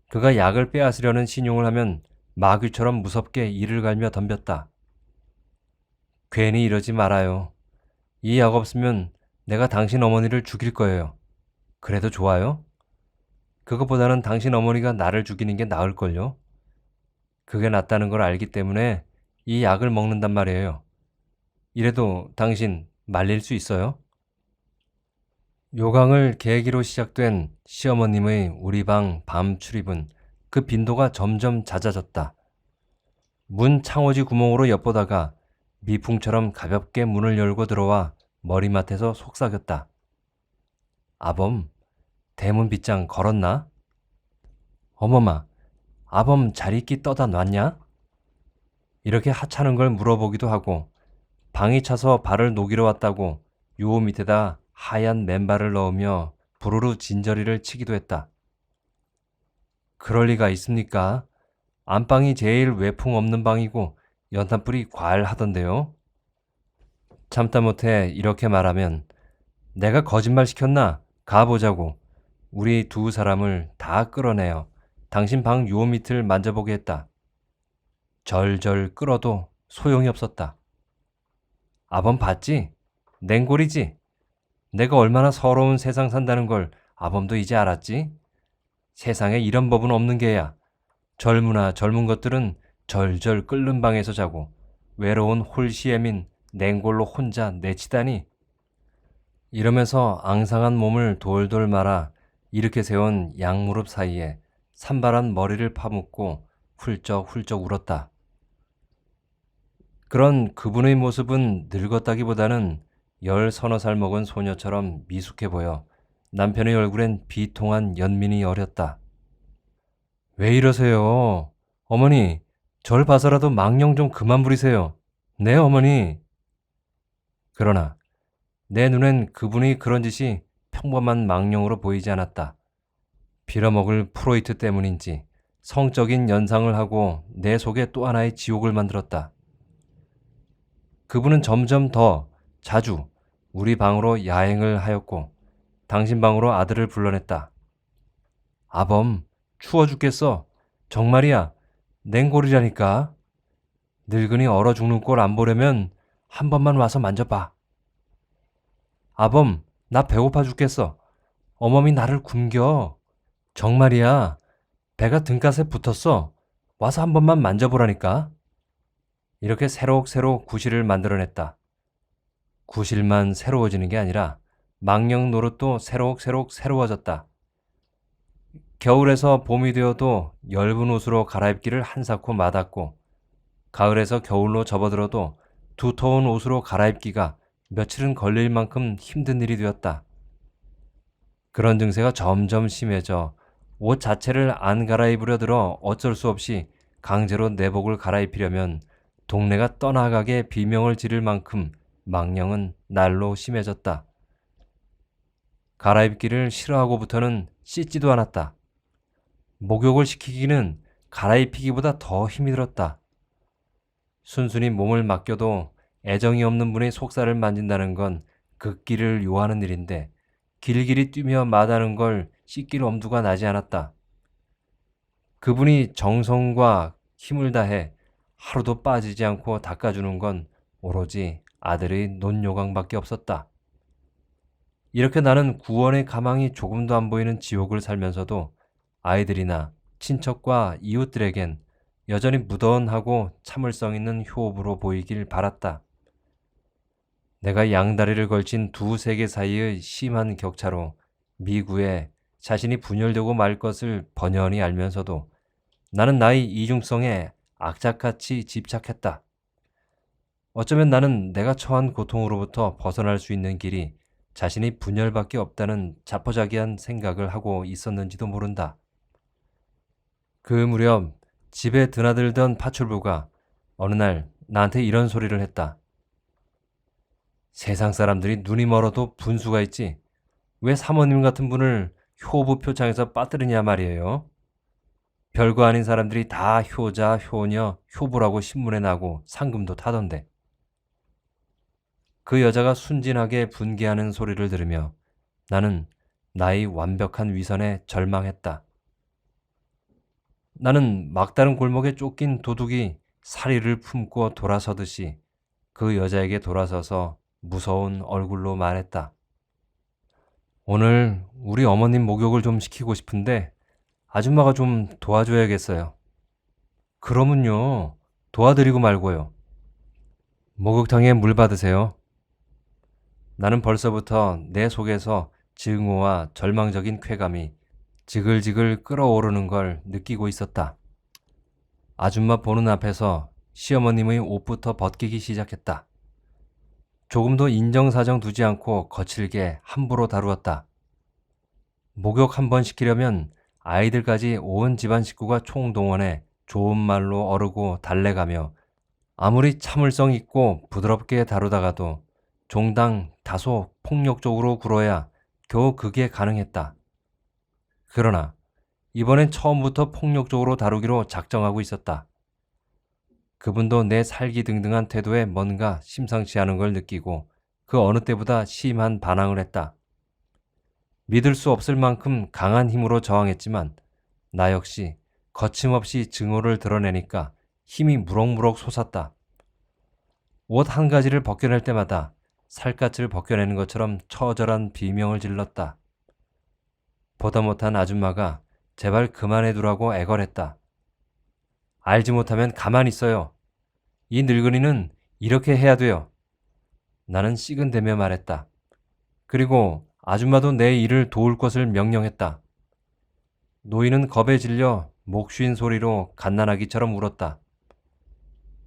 그가 약을 빼앗으려는 신용을 하면 마귀처럼 무섭게 이를 갈며 덤볐다. 괜히 이러지 말아요. 이 약 없으면 내가 당신 어머니를 죽일 거예요. 그래도 좋아요? 그것보다는 당신 어머니가 나를 죽이는 게 나을걸요? 그게 낫다는 걸 알기 때문에 이 약을 먹는단 말이에요. 이래도 당신 말릴 수 있어요? 요강을 계기로 시작된 시어머님의 우리 방 밤 출입은 그 빈도가 점점 잦아졌다. 문 창호지 구멍으로 엿보다가 미풍처럼 가볍게 문을 열고 들어와 머리맡에서 속삭였다. 아범, 대문 빗장 걸었나? 어머마, 아범 자리끼 떠다 놨냐? 이렇게 하찮은 걸 물어보기도 하고 방이 차서 발을 녹이러 왔다고 요 밑에다 하얀 맨발을 넣으며 부르르 진저리를 치기도 했다. 그럴 리가 있습니까? 안방이 제일 외풍 없는 방이고 연탄불이 과할하던데요. 참다 못해 이렇게 말하면 내가 거짓말 시켰나? 가보자고 우리 두 사람을 다 끌어내어 당신 방 요 밑을 만져보게 했다. 절절 끌어도 소용이 없었다. 아범 봤지? 냉골이지? 내가 얼마나 서러운 세상 산다는 걸 아범도 이제 알았지? 세상에 이런 법은 없는 게야. 젊으나 젊은 것들은 절절 끓는 방에서 자고 외로운 홀시애민 냉골로 혼자 내치다니. 이러면서 앙상한 몸을 돌돌 말아 이렇게 세운 양무릎 사이에 산발한 머리를 파묻고 훌쩍훌쩍 울었다. 그런 그분의 모습은 늙었다기보다는 10서너 살 먹은 소녀처럼 미숙해 보여 남편의 얼굴엔 비통한 연민이 어렸다. 왜 이러세요? 어머니, 절 봐서라도 망령 좀 그만 부리세요. 네, 어머니. 그러나 내 눈엔 그분이 그런 짓이 평범한 망령으로 보이지 않았다. 빌어먹을 프로이트 때문인지 성적인 연상을 하고 내 속에 또 하나의 지옥을 만들었다. 그분은 점점 더 자주 우리 방으로 야행을 하였고 당신 방으로 아들을 불러냈다. 아범, 추워 죽겠어. 정말이야. 냉골이라니까. 늙은이 얼어 죽는 꼴 안 보려면 한 번만 와서 만져봐. 아범, 나 배고파 죽겠어. 어머니 나를 굶겨. 정말이야. 배가 등갓에 붙었어. 와서 한 번만 만져보라니까. 이렇게 새록새록 구실을 만들어냈다. 구실만 새로워지는 게 아니라 망령 노릇도 새록새록 새로워졌다. 겨울에서 봄이 되어도 엷은 옷으로 갈아입기를 한사코 맞았고 가을에서 겨울로 접어들어도 두터운 옷으로 갈아입기가 며칠은 걸릴 만큼 힘든 일이 되었다. 그런 증세가 점점 심해져 옷 자체를 안 갈아입으려 들어 어쩔 수 없이 강제로 내복을 갈아입히려면 동네가 떠나가게 비명을 지를 만큼 망령은 날로 심해졌다. 갈아입기를 싫어하고부터는 씻지도 않았다. 목욕을 시키기는 갈아입히기보다 더 힘이 들었다. 순순히 몸을 맡겨도 애정이 없는 분의 속살을 만진다는 건 극기를 요하는 일인데 길길이 뛰며 마다는 걸 씻길 엄두가 나지 않았다. 그분이 정성과 힘을 다해 하루도 빠지지 않고 닦아주는 건 오로지 아들의 논요강밖에 없었다. 이렇게 나는 구원의 가망이 조금도 안 보이는 지옥을 살면서도 아이들이나 친척과 이웃들에겐 여전히 무던하고 참을성 있는 효업으로 보이길 바랐다. 내가 양다리를 걸친 두 세계 사이의 심한 격차로 미구에 자신이 분열되고 말 것을 번연히 알면서도 나는 나의 이중성에 악착같이 집착했다. 어쩌면 나는 내가 처한 고통으로부터 벗어날 수 있는 길이 자신이 분열밖에 없다는 자포자기한 생각을 하고 있었는지도 모른다. 그 무렵 집에 드나들던 파출부가 어느 날 나한테 이런 소리를 했다. 세상 사람들이 눈이 멀어도 분수가 있지. 왜 사모님 같은 분을 효부 표창에서 빠뜨리냐 말이에요. 별거 아닌 사람들이 다 효자, 효녀, 효부라고 신문에 나고 상금도 타던데. 그 여자가 순진하게 분개하는 소리를 들으며 나는 나의 완벽한 위선에 절망했다. 나는 막다른 골목에 쫓긴 도둑이 사리를 품고 돌아서듯이 그 여자에게 돌아서서 무서운 얼굴로 말했다. 오늘 우리 어머님 목욕을 좀 시키고 싶은데 아줌마가 좀 도와줘야겠어요. 그러면요. 도와드리고 말고요. 목욕탕에 물 받으세요. 나는 벌써부터 내 속에서 증오와 절망적인 쾌감이 지글지글 끓어오르는 걸 느끼고 있었다. 아줌마 보는 앞에서 시어머님의 옷부터 벗기기 시작했다. 조금도 인정사정 두지 않고 거칠게 함부로 다루었다. 목욕 한 번 시키려면 아이들까지 온 집안 식구가 총동원해 좋은 말로 어르고 달래가며 아무리 참을성 있고 부드럽게 다루다가도 종당 다소 폭력적으로 굴어야 겨우 그게 가능했다. 그러나 이번엔 처음부터 폭력적으로 다루기로 작정하고 있었다. 그분도 내 살기등등한 태도에 뭔가 심상치 않은 걸 느끼고 그 어느 때보다 심한 반항을 했다. 믿을 수 없을 만큼 강한 힘으로 저항했지만 나 역시 거침없이 증오를 드러내니까 힘이 무럭무럭 솟았다. 옷 한 가지를 벗겨낼 때마다 살갗을 벗겨내는 것처럼 처절한 비명을 질렀다. 보다 못한 아줌마가 제발 그만해두라고 애걸했다. 알지 못하면 가만히 있어요. 이 늙은이는 이렇게 해야 돼요. 나는 식은대며 말했다. 그리고 아줌마도 내 일을 도울 것을 명령했다. 노인은 겁에 질려 목 쉰 소리로 갓난아기처럼 울었다.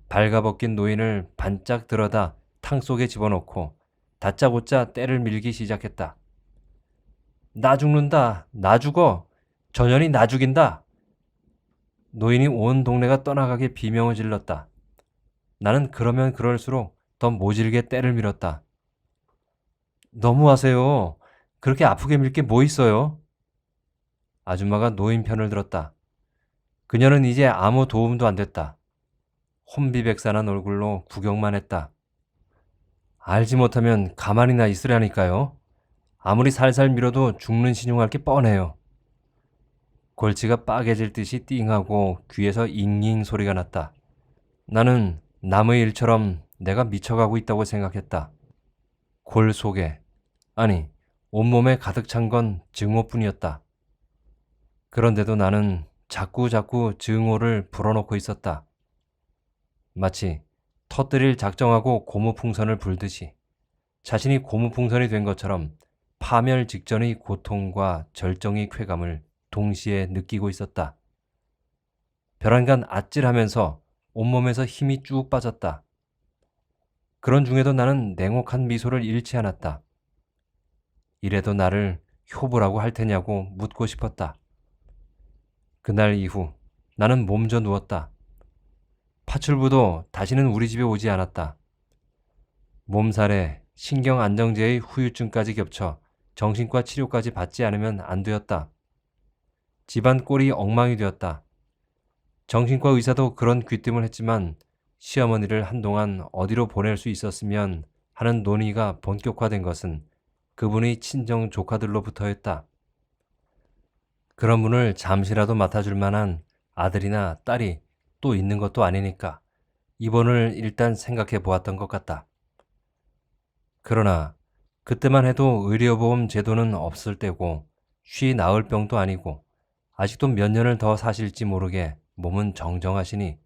발가벗긴 노인을 반짝 들어다 탕 속에 집어넣고 다짜고짜 때를 밀기 시작했다. 나 죽는다. 나 죽어. 전현이 나 죽인다. 노인이 온 동네가 떠나가게 비명을 질렀다. 나는 그러면 그럴수록 더 모질게 때를 밀었다. 너무하세요. 그렇게 아프게 밀 게 뭐 있어요? 아줌마가 노인 편을 들었다. 그녀는 이제 아무 도움도 안 됐다. 혼비백산한 얼굴로 구경만 했다. 알지 못하면 가만히나 있으라니까요. 아무리 살살 밀어도 죽는 신용할 게 뻔해요. 골치가 빠개질 듯이 띵하고 귀에서 잉잉 소리가 났다. 나는 남의 일처럼 내가 미쳐가고 있다고 생각했다. 골 속에, 아니 온몸에 가득 찬 건 증오뿐이었다. 그런데도 나는 자꾸 증오를 불어넣고 있었다. 마치 터뜨릴 작정하고 고무풍선을 불듯이 자신이 고무풍선이 된 것처럼 파멸 직전의 고통과 절정의 쾌감을 동시에 느끼고 있었다. 벼랑간 아찔하면서 온몸에서 힘이 쭉 빠졌다. 그런 중에도 나는 냉혹한 미소를 잃지 않았다. 이래도 나를 효부라고 할 테냐고 묻고 싶었다. 그날 이후 나는 몸져 누웠다. 파출부도 다시는 우리 집에 오지 않았다. 몸살에 신경안정제의 후유증까지 겹쳐 정신과 치료까지 받지 않으면 안 되었다. 집안 꼴이 엉망이 되었다. 정신과 의사도 그런 귀띔을 했지만 시어머니를 한동안 어디로 보낼 수 있었으면 하는 논의가 본격화된 것은 그분의 친정 조카들로부터였다. 그런 분을 잠시라도 맡아줄 만한 아들이나 딸이 또 있는 것도 아니니까 입원을 일단 생각해 보았던 것 같다. 그러나 그때만 해도 의료보험 제도는 없을 때고 쉬 나을 병도 아니고 아직도 몇 년을 더 사실지 모르게 몸은 정정하시니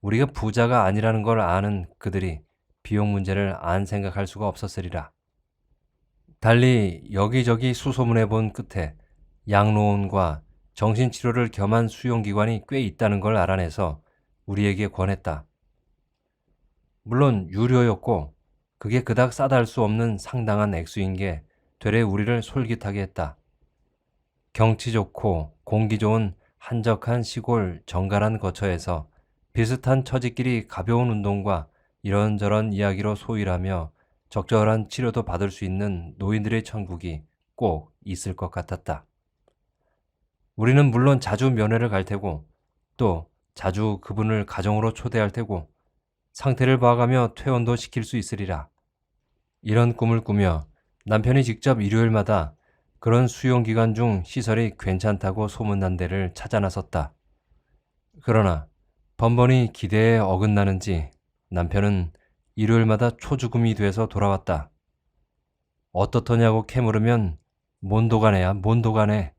우리가 부자가 아니라는 걸 아는 그들이 비용 문제를 안 생각할 수가 없었으리라. 달리 여기저기 수소문해 본 끝에 양로원과 정신치료를 겸한 수용기관이 꽤 있다는 걸 알아내서 우리에게 권했다. 물론 유료였고 그게 그닥 싸다할 수 없는 상당한 액수인 게 되레 우리를 솔깃하게 했다. 경치 좋고 공기 좋은 한적한 시골 정갈한 거처에서 비슷한 처지끼리 가벼운 운동과 이런저런 이야기로 소일하며 적절한 치료도 받을 수 있는 노인들의 천국이 꼭 있을 것 같았다. 우리는 물론 자주 면회를 갈 테고 또 자주 그분을 가정으로 초대할 테고 상태를 봐가며 퇴원도 시킬 수 있으리라. 이런 꿈을 꾸며 남편이 직접 일요일마다 그런 수용기관 중 시설이 괜찮다고 소문난 데를 찾아 나섰다. 그러나 번번이 기대에 어긋나는지 남편은 일요일마다 초죽음이 돼서 돌아왔다. 어떻더냐고 캐물으면 몬도가네야 몬도가네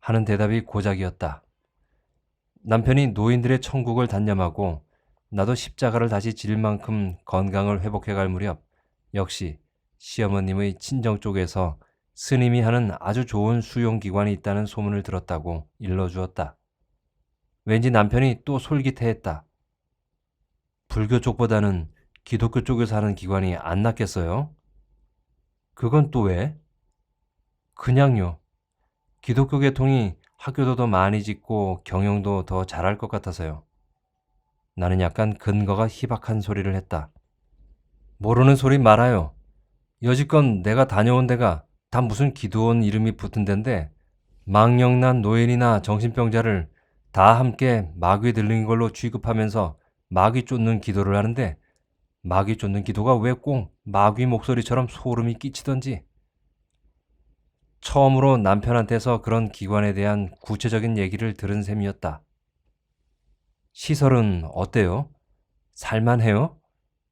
하는 대답이 고작이었다. 남편이 노인들의 천국을 단념하고 나도 십자가를 다시 질 만큼 건강을 회복해갈 무렵 역시 시어머님의 친정 쪽에서 스님이 하는 아주 좋은 수용기관이 있다는 소문을 들었다고 일러주었다. 왠지 남편이 또 솔깃해했다. 불교 쪽보다는 기독교 쪽에서 하는 기관이 안 낫겠어요? 그건 또 왜? 그냥요. 기독교 계통이 학교도 더 많이 짓고 경영도 더 잘할 것 같아서요. 나는 약간 근거가 희박한 소리를 했다. 모르는 소리 말아요. 여지껏 내가 다녀온 데가 다 무슨 기도원 이름이 붙은 데인데 망령난 노인이나 정신병자를 다 함께 마귀 들린 걸로 취급하면서 마귀 쫓는 기도를 하는데 마귀 쫓는 기도가 왜 꼭 마귀 목소리처럼 소름이 끼치던지. 처음으로 남편한테서 그런 기관에 대한 구체적인 얘기를 들은 셈이었다. 시설은 어때요? 살만해요?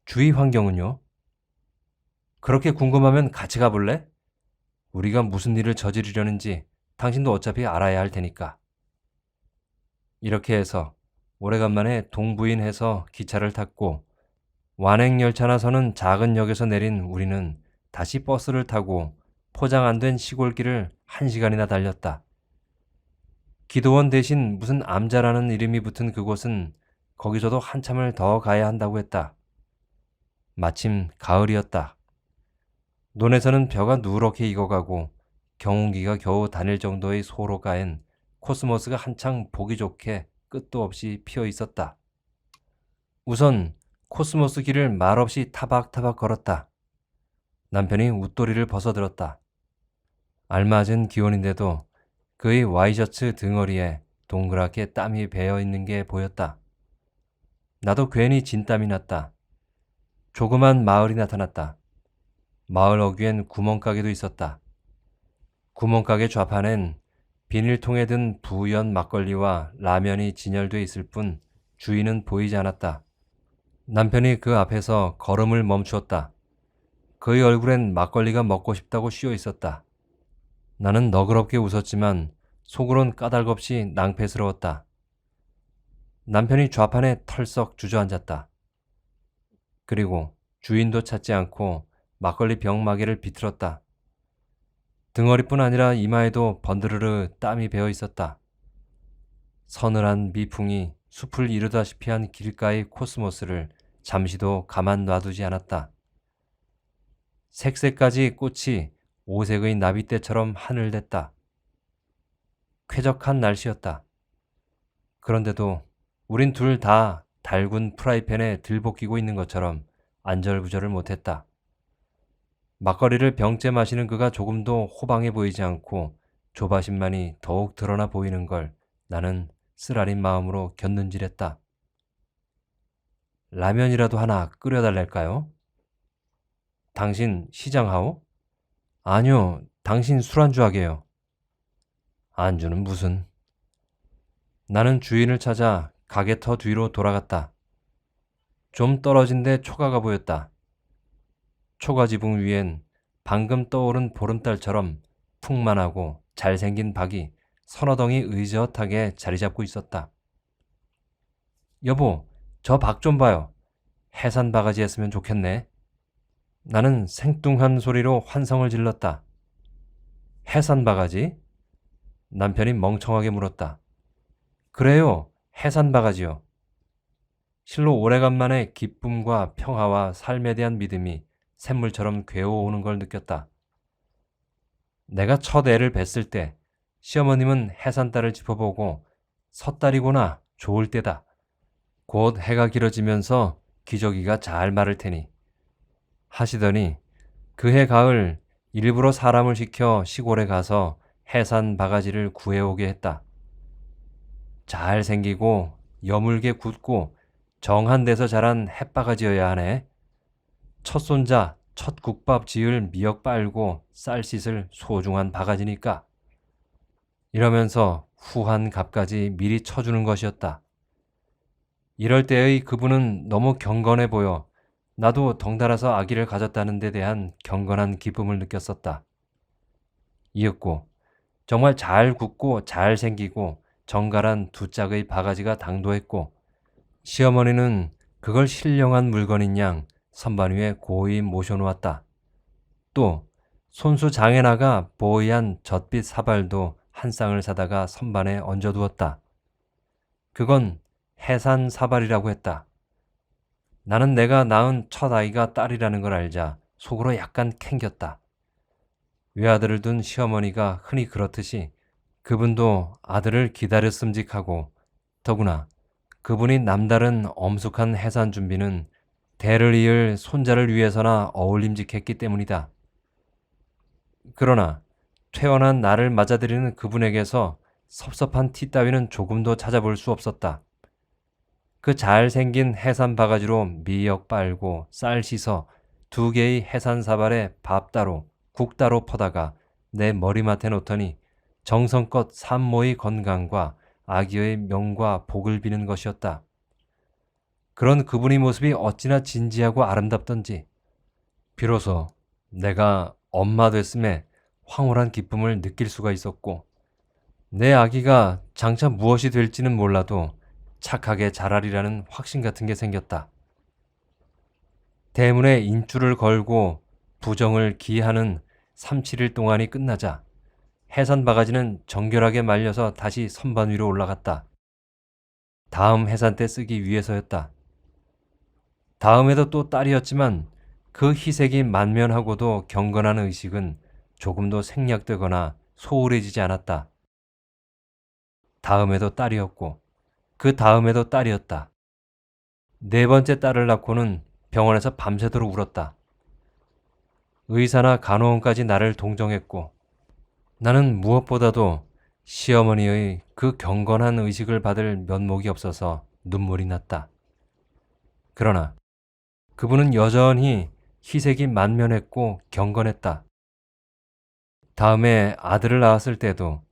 주위 환경은요? 그렇게 궁금하면 같이 가볼래? 우리가 무슨 일을 저지르려는지 당신도 어차피 알아야 할 테니까. 이렇게 해서 오래간만에 동부인해서 기차를 탔고 완행열차나 서는 작은 역에서 내린 우리는 다시 버스를 타고 포장 안 된 시골길을 1시간이나 달렸다. 기도원 대신 무슨 암자라는 이름이 붙은 그곳은 거기서도 한참을 더 가야 한다고 했다. 마침 가을이었다. 논에서는 벼가 누렇게 익어가고 경운기가 겨우 다닐 정도의 소로가엔 코스모스가 한창 보기 좋게 끝도 없이 피어 있었다. 우선 코스모스 길을 말없이 타박타박 걸었다. 남편이 웃도리를 벗어들었다. 알맞은 기온인데도 그의 와이셔츠 등허리에 동그랗게 땀이 배어 있는 게 보였다. 나도 괜히 진땀이 났다. 조그만 마을이 나타났다. 마을 어귀엔 구멍가게도 있었다. 구멍가게 좌판엔 비닐통에 든 부연 막걸리와 라면이 진열돼 있을 뿐 주인은 보이지 않았다. 남편이 그 앞에서 걸음을 멈추었다. 그의 얼굴엔 막걸리가 먹고 싶다고 씌어 있었다. 나는 너그럽게 웃었지만 속으론 까닭없이 낭패스러웠다. 남편이 좌판에 털썩 주저앉았다. 그리고 주인도 찾지 않고 막걸리 병마개를 비틀었다. 등허리뿐 아니라 이마에도 번드르르 땀이 배어 있었다. 서늘한 미풍이 숲을 이루다시피 한 길가의 코스모스를 잠시도 가만 놔두지 않았다. 색색까지 꽃이 오색의 나비떼처럼 하늘댔다. 쾌적한 날씨였다. 그런데도 우린 둘 다 달군 프라이팬에 들볶이고 있는 것처럼 안절부절을 못했다. 막걸리를 병째 마시는 그가 조금도 호방해 보이지 않고 조바심만이 더욱 드러나 보이는 걸 나는 쓰라린 마음으로 곁눈질했다. 라면이라도 하나 끓여달랄까요? 당신 시장하오? 아니요, 당신 술안주 하게요. 안주는 무슨? 나는 주인을 찾아 가게 터 뒤로 돌아갔다. 좀 떨어진 데 초가가 보였다. 초가 지붕 위엔 방금 떠오른 보름달처럼 풍만하고 잘생긴 박이 서너 덩이 의젓하게 자리 잡고 있었다. 여보, 저 박 좀 봐요. 해산 바가지 했으면 좋겠네. 나는 생뚱한 소리로 환성을 질렀다. 해산 바가지? 남편이 멍청하게 물었다. 그래요, 해산 바가지요. 실로 오래간만에 기쁨과 평화와 삶에 대한 믿음이 샘물처럼 괴어오는 걸 느꼈다. 내가 첫 애를 뵀을 때 시어머님은 해산달을 짚어보고 섣달이구나, 좋을 때다. 곧 해가 길어지면서 기저귀가 잘 마를 테니 하시더니 그해 가을 일부러 사람을 시켜 시골에 가서 해산 바가지를 구해오게 했다. 잘생기고 여물게 굳고 정한 데서 자란 햇바가지여야 하네. 첫 손자, 첫 국밥 지을 미역 빨고 쌀 씻을 소중한 바가지니까. 이러면서 후한 값까지 미리 쳐주는 것이었다. 이럴 때의 그분은 너무 경건해 보여 나도 덩달아서 아기를 가졌다는 데 대한 경건한 기쁨을 느꼈었다. 이윽고 정말 잘 굽고 잘 생기고 정갈한 두 짝의 바가지가 당도했고 시어머니는 그걸 신령한 물건인 양 선반 위에 고이 모셔놓았다. 또 손수 장애나가 보이한 젖빛 사발도 한 쌍을 사다가 선반에 얹어두었다. 그건 해산 사발이라고 했다. 나는 내가 낳은 첫 아이가 딸이라는 걸 알자 속으로 약간 캥겼다. 외아들을 둔 시어머니가 흔히 그렇듯이 그분도 아들을 기다렸음직하고 더구나 그분이 남다른 엄숙한 해산 준비는 대를 이을 손자를 위해서나 어울림직했기 때문이다. 그러나 퇴원한 나를 맞아들이는 그분에게서 섭섭한 티 따위는 조금도 찾아볼 수 없었다. 그 잘생긴 해산 바가지로 미역 빨고 쌀 씻어 두 개의 해산 사발에 밥 따로 국 따로 퍼다가 내 머리맡에 놓더니 정성껏 산모의 건강과 아기의 명과 복을 비는 것이었다. 그런 그분의 모습이 어찌나 진지하고 아름답던지 비로소 내가 엄마 됐음에 황홀한 기쁨을 느낄 수가 있었고 내 아기가 장차 무엇이 될지는 몰라도 착하게 자라리라는 확신 같은 게 생겼다. 대문에 인줄을 걸고 부정을 기하는 3, 7일 동안이 끝나자 해산 바가지는 정결하게 말려서 다시 선반 위로 올라갔다. 다음 해산 때 쓰기 위해서였다. 다음에도 또 딸이었지만 그 희색이 만면하고도 경건한 의식은 조금도 생략되거나 소홀해지지 않았다. 다음에도 딸이었고 그 다음에도 딸이었다. 네 번째 딸을 낳고는 병원에서 밤새도록 울었다. 의사나 간호원까지 나를 동정했고 나는 무엇보다도 시어머니의 그 경건한 의식을 받을 면목이 없어서 눈물이 났다. 그러나 그분은 여전히 희색이 만면했고 경건했다. 다음에 아들을 낳았을 때도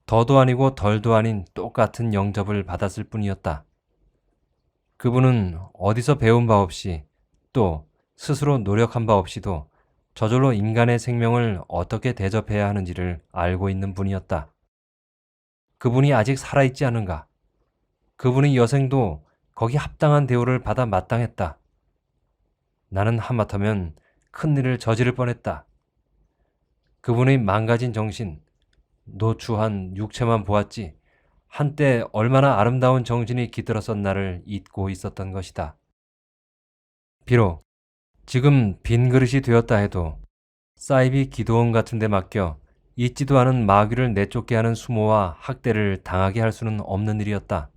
더도 아니고 덜도 아닌 똑같은 영접을 받았을 뿐이었다. 그분은 어디서 배운 바 없이 또 스스로 노력한 바 없이도 저절로 인간의 생명을 어떻게 대접해야 하는지를 알고 있는 분이었다. 그분이 아직 살아있지 않은가? 그분의 여생도 거기 합당한 대우를 받아 마땅했다. 나는 하마터면 큰일을 저지를 뻔했다. 그분의 망가진 정신, 노추한 육체만 보았지 한때 얼마나 아름다운 정신이 깃들었었나를 잊고 있었던 것이다. 비록 지금 빈 그릇이 되었다 해도 사이비 기도원 같은 데 맡겨 잊지도 않은 마귀를 내쫓게 하는 수모와 학대를 당하게 할 수는 없는 일이었다.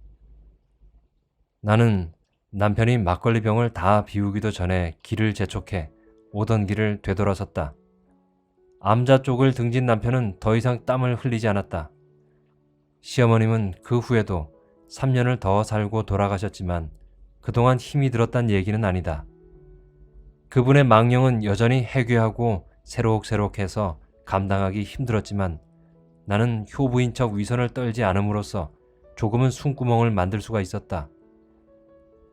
나는 남편이 막걸리 병을 다 비우기도 전에 길을 재촉해 오던 길을 되돌아섰다. 암자 쪽을 등진 남편은 더 이상 땀을 흘리지 않았다. 시어머님은 그 후에도 3년을 더 살고 돌아가셨지만 그동안 힘이 들었단 얘기는 아니다. 그분의 망령은 여전히 해괴하고 새록새록해서 감당하기 힘들었지만 나는 효부인 척 위선을 떨지 않음으로써 조금은 숨구멍을 만들 수가 있었다.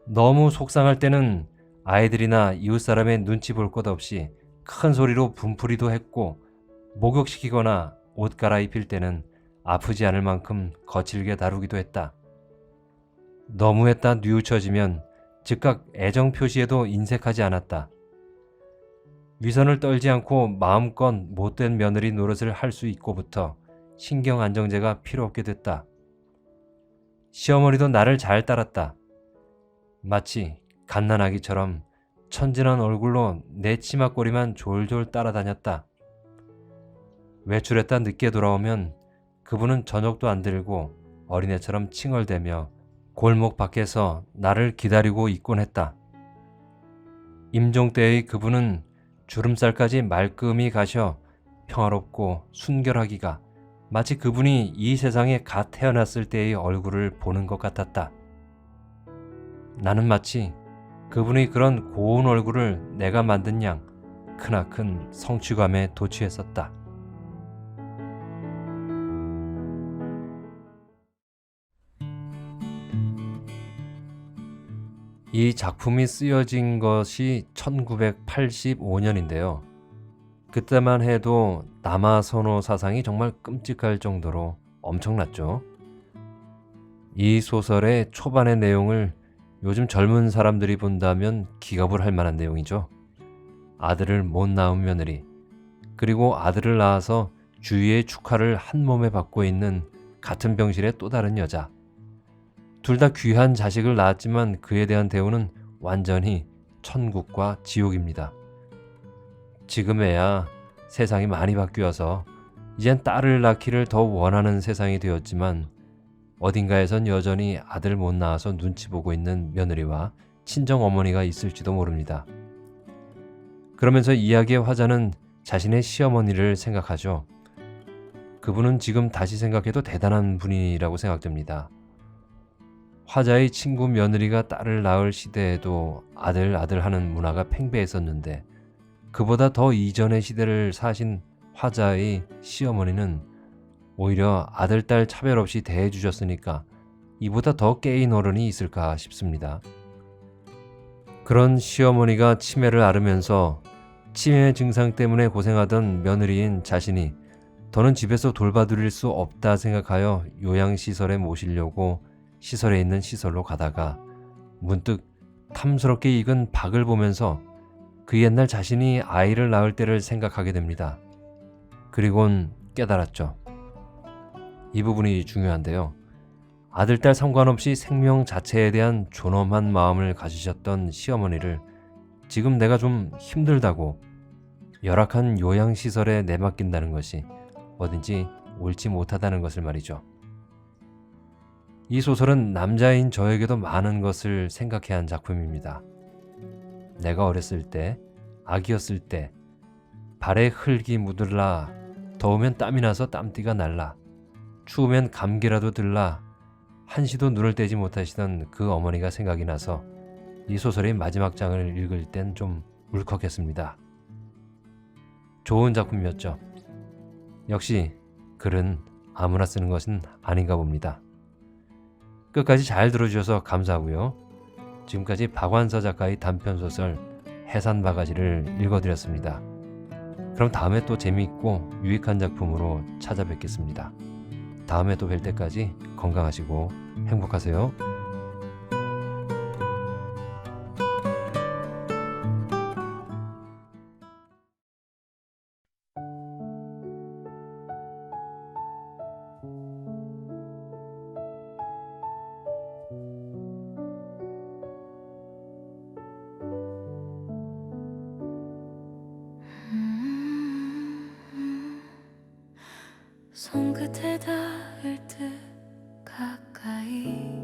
너무 속상할 때는 아이들이나 이웃사람의 눈치 볼 것 없이 큰 소리로 분풀이도 했고 목욕시키거나 옷 갈아입힐 때는 아프지 않을 만큼 거칠게 다루기도 했다. 너무했다 뉘우쳐지면 즉각 애정 표시에도 인색하지 않았다. 위선을 떨지 않고 마음껏 못된 며느리 노릇을 할 수 있고부터 신경 안정제가 필요 없게 됐다. 시어머니도 나를 잘 따랐다. 마치 갓난아기처럼 천진한 얼굴로 내 치마꼬리만 졸졸 따라다녔다. 외출했다 늦게 돌아오면 그분은 저녁도 안 들고 어린애처럼 칭얼대며 골목 밖에서 나를 기다리고 있곤 했다. 임종 때의 그분은 주름살까지 말끔히 가셔 평화롭고 순결하기가 마치 그분이 이 세상에 갓 태어났을 때의 얼굴을 보는 것 같았다. 나는 마치 그분의 그런 고운 얼굴을 내가 만든 양 크나큰 성취감에 도취했었다. 이 작품이 쓰여진 것이 1985년인데요. 그때만 해도 남아선호 사상이 정말 끔찍할 정도로 엄청났죠. 이 소설의 초반의 내용을 요즘 젊은 사람들이 본다면 기겁을 할 만한 내용이죠. 아들을 못 낳은 며느리, 그리고 아들을 낳아서 주위의 축하를 한 몸에 받고 있는 같은 병실의 또 다른 여자. 둘 다 귀한 자식을 낳았지만 그에 대한 대우는 완전히 천국과 지옥입니다. 지금에야 세상이 많이 바뀌어서 이젠 딸을 낳기를 더 원하는 세상이 되었지만 어딘가에선 여전히 아들 못 낳아서 눈치 보고 있는 며느리와 친정 어머니가 있을지도 모릅니다. 그러면서 이야기의 화자는 자신의 시어머니를 생각하죠. 그분은 지금 다시 생각해도 대단한 분이라고 생각됩니다. 화자의 친구 며느리가 딸을 낳을 시대에도 아들 하는 문화가 팽배했었는데 그보다 더 이전의 시대를 사신 화자의 시어머니는 오히려 아들, 딸 차별 없이 대해주셨으니까 이보다 더 깨인 어른이 있을까 싶습니다. 그런 시어머니가 치매를 앓으면서 치매 증상 때문에 고생하던 며느리인 자신이 더는 집에서 돌봐드릴 수 없다 생각하여 요양시설에 모시려고 시설에 있는 시설로 가다가 문득 탐스럽게 익은 박을 보면서 그 옛날 자신이 아이를 낳을 때를 생각하게 됩니다. 그리곤 깨달았죠. 이 부분이 중요한데요. 아들, 딸 상관없이 생명 자체에 대한 존엄한 마음을 가지셨던 시어머니를 지금 내가 좀 힘들다고 열악한 요양시설에 내맡긴다는 것이 어딘지 옳지 못하다는 것을 말이죠. 이 소설은 남자인 저에게도 많은 것을 생각해야 한 작품입니다. 내가 어렸을 때, 아기였을 때 발에 흙이 묻을라, 더우면 땀이 나서 땀띠가 날라, 추우면 감기라도 들라 한시도 눈을 떼지 못하시던 그 어머니가 생각이 나서 이 소설의 마지막 장을 읽을 땐 좀 울컥했습니다. 좋은 작품이었죠. 역시 글은 아무나 쓰는 것은 아닌가 봅니다. 끝까지 잘 들어주셔서 감사하고요. 지금까지 박완서 작가의 단편소설 해산바가지를 읽어드렸습니다. 그럼 다음에 또 재미있고 유익한 작품으로 찾아뵙겠습니다. 다음에 또 뵐 때까지 건강하시고 행복하세요. 손끝에 닿을 듯 가까이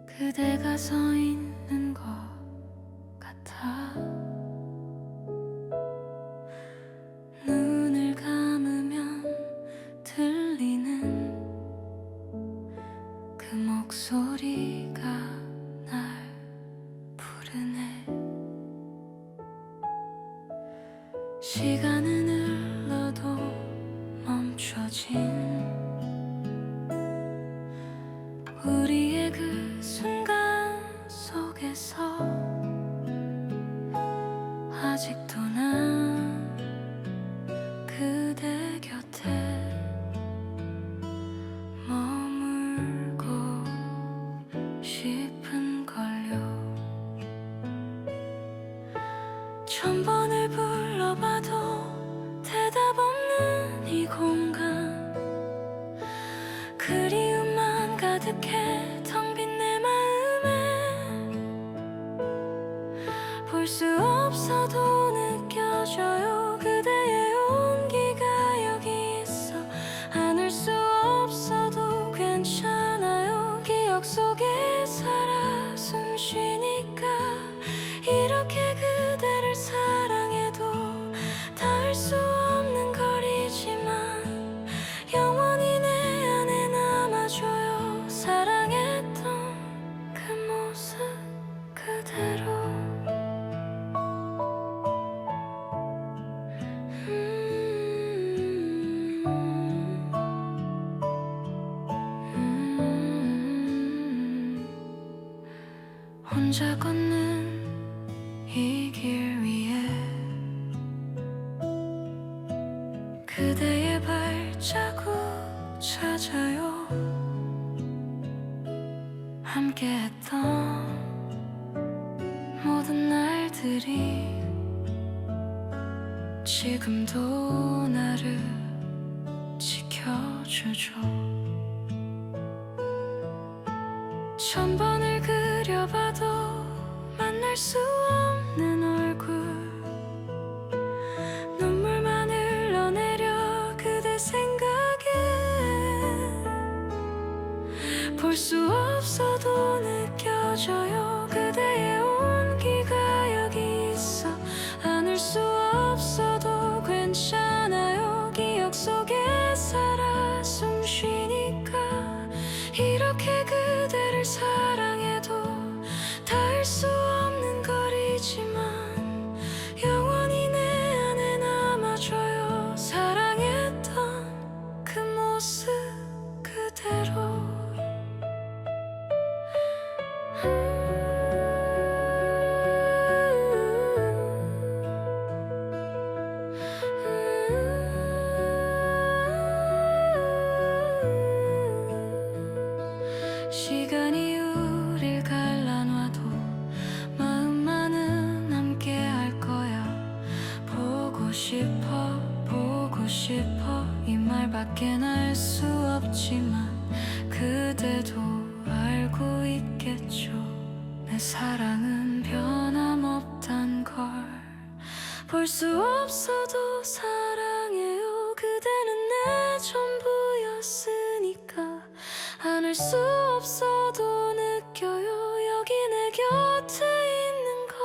그대가 서 있는 것 같아. 눈을 감으면 들리는 그 목소리가 날 부르네. 시간은 흘러도 멈춰진 우리의 그 순간 속에서 아직도 난 그대 곁에 머물고 싶은걸요. 천 번을 불러봐도 대답 없는 이 공간, 그리움만 가득해 텅 빈 내 마음에 볼 수 없어도 느껴져요. 그대의 온기가 여기 있어. 안을 수 없어도 괜찮아요. 기억 속에 살아 숨 쉬니까 이렇게 그대를 사랑해도 닿을 수 없는 거리지만 영원히 내 안에 남아줘요. 사랑했던 그 모습 그대로. 혼자 걷는 이 길 위에 그대의 발자국 찾아요. 함께했던 모든 날들이 지금도 나를 지켜주죠. 천 번을 그려봐도 만날 수 없는 얼굴, 눈물만 흘러내려 그대 생각에 볼 수 없어도 느껴져요. 그대의 온기가 여기 있어. 안을 수 없어도 괜찮아요. 기억 속에 살아 숨 쉬니까 이렇게 그대를 사랑해도 닿을 수 없는 거리지만 영원히 내 안에 남아줘요. 사랑했던 그 모습 그대로. 싶어 이 말밖엔 알 수 없지만 그대도 알고 있겠죠. 내 사랑은 변함없단 걸 볼 수 없어도 사랑해요. 그대는 내 전부였으니까 안을 수 없어도 느껴요. 여기 내 곁에 있는 걸.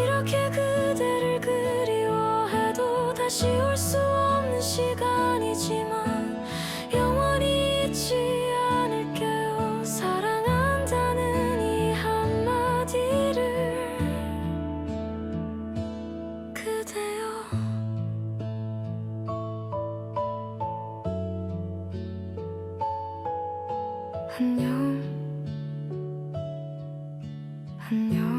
이렇게 그대를 그리워해도 다시 올 수 없는 시간이지만 영원히 잊지 않을게요. 사랑한다는 이 한마디를. 그대여 안녕 안녕